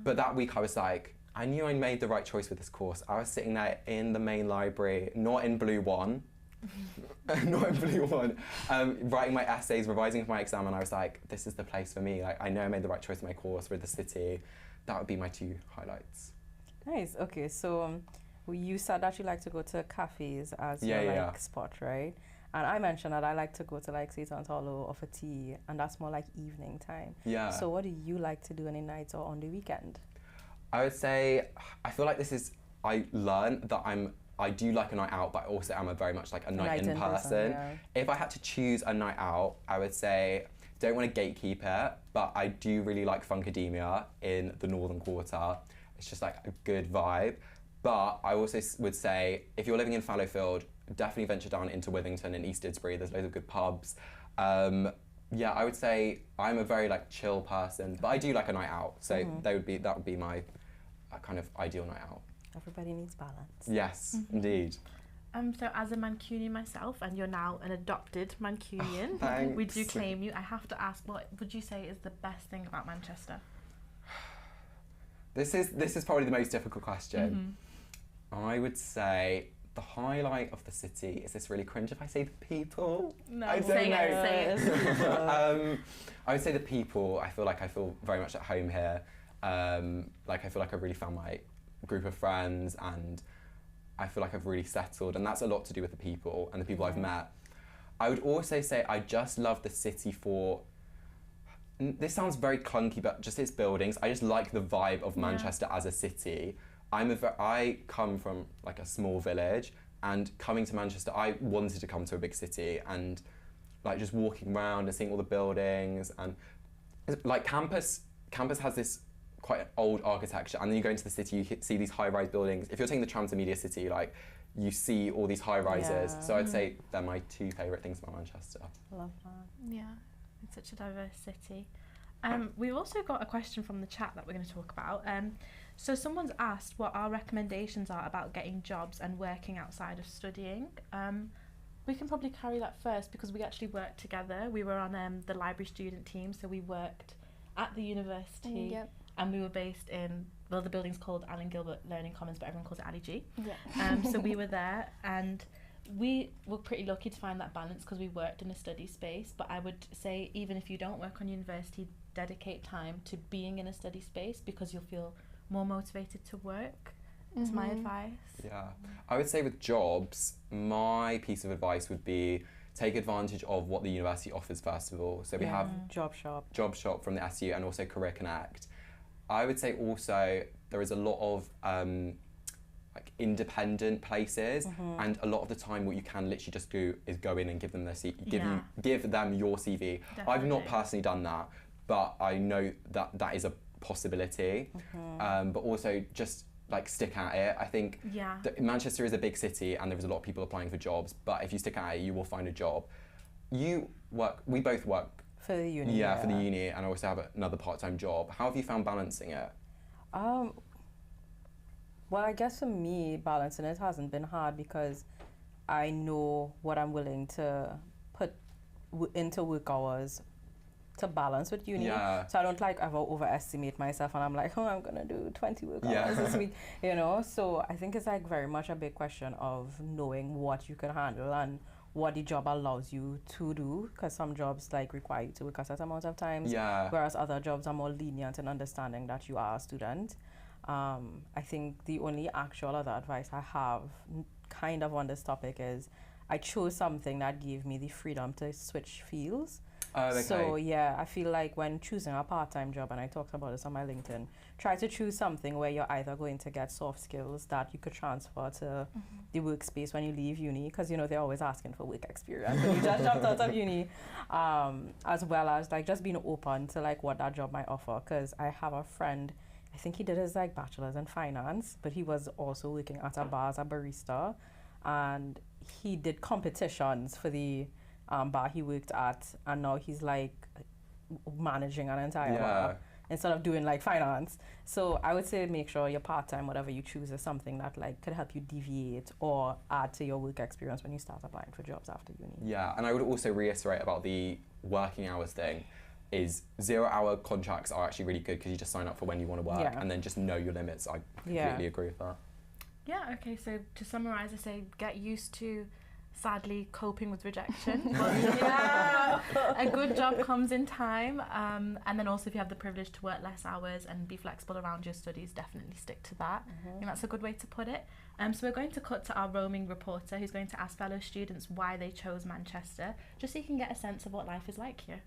But that week I was like, I knew I made the right choice with this course. I was sitting there in the main library, not in Blue 1, not in Blue 1, writing my essays, revising for my exam, and I was like, this is the place for me. Like, I know I made the right choice in my course with the city. That would be my 2 highlights. Nice, okay, so you said that you like to go to cafes as your spot, right? And I mentioned that I like to go to like Satan's Hollow or for tea, and that's more like evening time. Yeah. So what do you like to do any nights or on the weekend? I would say, I feel like I learned that I do like a night out, but also am very much like a night in person. Yeah. If I had to choose a night out, I would say, don't want to gatekeep it, but I do really like Funkademia in the Northern Quarter. It's just like a good vibe. But I also would say, if you're living in Fallowfield, definitely venture down into Withington and East Didsbury. There's loads of good pubs. Yeah, I would say I'm a very like chill person, but I do like a night out. So that would be my kind of ideal night out. Everybody needs balance. Yes, indeed. So as a Mancunian myself, and you're now an adopted Mancunian, we do claim you. I have to ask, what would you say is the best thing about Manchester? This is probably the most difficult question. I would say the highlight of the city, is this really cringe if I say the people? No, I don't say know. it. I would say the people. I feel very much at home here. Like I feel like I've really found my group of friends, and I feel like I've really settled, and that's a lot to do with the people and the people I've met. I would also say I just love the city for this sounds very clunky, but just its buildings. I just like the vibe of Manchester as a city. I come from like a small village, and coming to Manchester, I wanted to come to a big city, and like just walking around and seeing all the buildings, and like campus has this quite old architecture, and then you go into the city, you see these high-rise buildings. If you're taking the tram to Media City, like you see all these high-rises. Yeah. So I'd say they're my two favourite things about Manchester. Love that. Yeah, it's such a diverse city. We've also got a question from the chat that we're going to talk about. So someone's asked what our recommendations are about getting jobs and working outside of studying. We can probably carry that first because we actually worked together. We were on the library student team, so we worked at the university. Yep. And we were based in, well, the building's called Alan Gilbert Learning Commons, but everyone calls it Ali G. Yeah. So we were there, and we were pretty lucky to find that balance because we worked in a study space. But I would say even if you don't work on university, dedicate time to being in a study space because you'll feel more motivated to work. That's my advice. Yeah. I would say with jobs, my piece of advice would be take advantage of what the university offers first of all. So we have Job Shop from the SU and also Career Connect. I would say also there is a lot of like independent places, and a lot of the time what you can literally just do is go in and give them their give them your CV. I've not personally done that, but I know that that is a possibility. But also just like stick at it. I think that Manchester is a big city and there's a lot of people applying for jobs, but if you stick at it, you will find a job. We both work for the uni. Yeah, for the uni, and I also have another part-time job. How have you found balancing it? Well, I guess for me, balancing it hasn't been hard because I know what I'm willing to put into work hours to balance with uni. So I don't like ever overestimate myself and I'm like, oh, I'm gonna do 20 work hours this week, you know? So I think it's like very much a big question of knowing what you can handle and what the job allows you to do, because some jobs like require you to work a certain amount of times, whereas other jobs are more lenient in understanding that you are a student. I think the only actual other advice I have kind of on this topic is I chose something that gave me the freedom to switch fields. So yeah, I feel like when choosing a part-time job, and I talked about this on my LinkedIn, try to choose something where you're either going to get soft skills that you could transfer to the workspace when you leave uni, because you know they're always asking for work experience when you just jumped out of uni, as well as like just being open to like what that job might offer. Because I have a friend, I think he did his like bachelor's in finance, but he was also working at a bar as a barista, and he did competitions for the bar he worked at, and now he's like managing an entire bar instead of doing like finance. So I would say make sure your part-time, whatever you choose, is something that like could help you deviate or add to your work experience when you start applying for jobs after uni. Yeah, and I would also reiterate about the working hours thing is 0-hour contracts are actually really good because you just sign up for when you want to work and then just know your limits. I completely agree with that. Yeah, okay, so to summarise, I say get used to sadly coping with rejection. A good job comes in time, and then also if you have the privilege to work less hours and be flexible around your studies, definitely stick to that. I think that's a good way to put it. So we're going to cut to our roaming reporter who's going to ask fellow students why they chose Manchester, just so you can get a sense of what life is like here.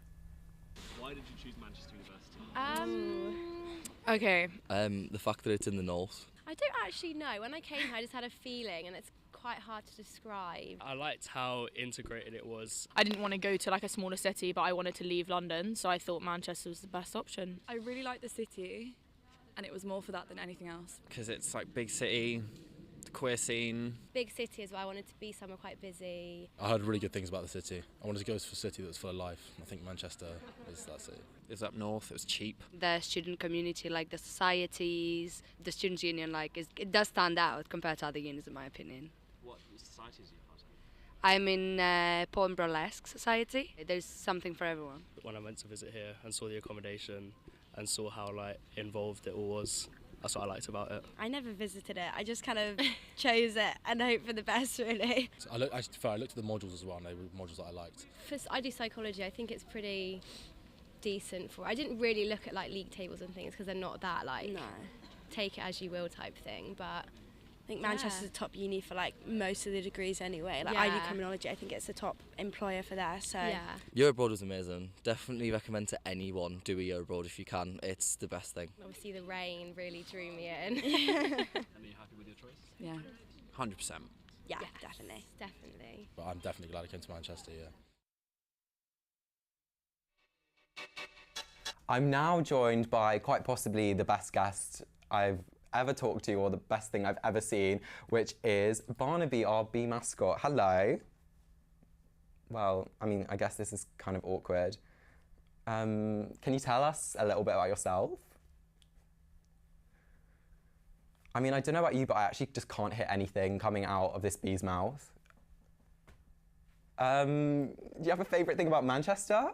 Why did you choose Manchester University? Okay. The fact that it's in the north. I don't actually know. When I came here, I just had a feeling, and it's quite hard to describe. I liked how integrated it was. I didn't want to go to like a smaller city, but I wanted to leave London, so I thought Manchester was the best option. I really liked the city, and it was more for that than anything else. Because it's like big city, the queer scene. Big city as well. I wanted to be somewhere quite busy. I heard really good things about the city. I wanted to go to a city that was full of life. I think Manchester is that city. It was up north, it was cheap. The student community, like the societies, the students' union, like it does stand out compared to other unions in my opinion. What societies are you part of? I'm in Poem Burlesque Society. There's something for everyone. When I went to visit here and saw the accommodation and saw how like involved it all was, that's what I liked about it. I never visited it. I just kind of chose it and hope for the best, really. So I looked at the modules as well, and they were modules that I liked. I do psychology. I think it's pretty decent for. I didn't really look at like league tables and things because they're not that like take it as you will type thing, but think Manchester's a top uni for like most of the degrees anyway. Like IB Criminology, I think it's the top employer for there. So Year abroad was amazing. Definitely recommend to anyone do a year abroad if you can. It's the best thing. Obviously the rain really drew me in. And are you happy with your choice? Yeah, 100%. Yeah, definitely. Definitely. But I'm definitely glad I came to Manchester, yeah. I'm now joined by quite possibly the best guest I've ever talked to, or the best thing I've ever seen, which is Barnabee, our bee mascot. Hello. Well, I mean, I guess this is kind of awkward. Can you tell us a little bit about yourself? I mean, I don't know about you, but I actually just can't hit anything coming out of this bee's mouth. Do you have a favourite thing about Manchester?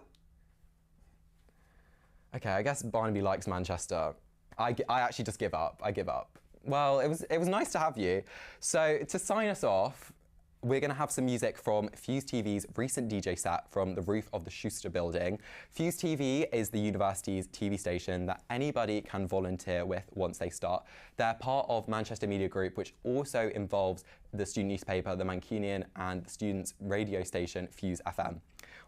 Okay, I guess Barnabee likes Manchester. I actually just give up. I give up. Well, it was nice to have you. So to sign us off, we're going to have some music from Fuse TV's recent DJ set from the roof of the Schuster Building. Fuse TV is the university's TV station that anybody can volunteer with once they start. They're part of Manchester Media Group, which also involves the student newspaper, the Mancunian, and the students' radio station, Fuse FM.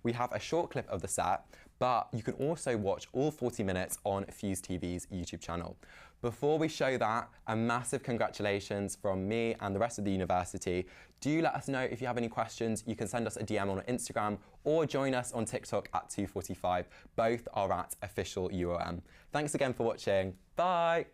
We have a short clip of the set, but you can also watch all 40 minutes on Fuse TV's YouTube channel. Before we show that, a massive congratulations from me and the rest of the university. Do let us know if you have any questions. You can send us a DM on Instagram or join us on TikTok at 245. Both are at official UOM. Thanks again for watching. Bye.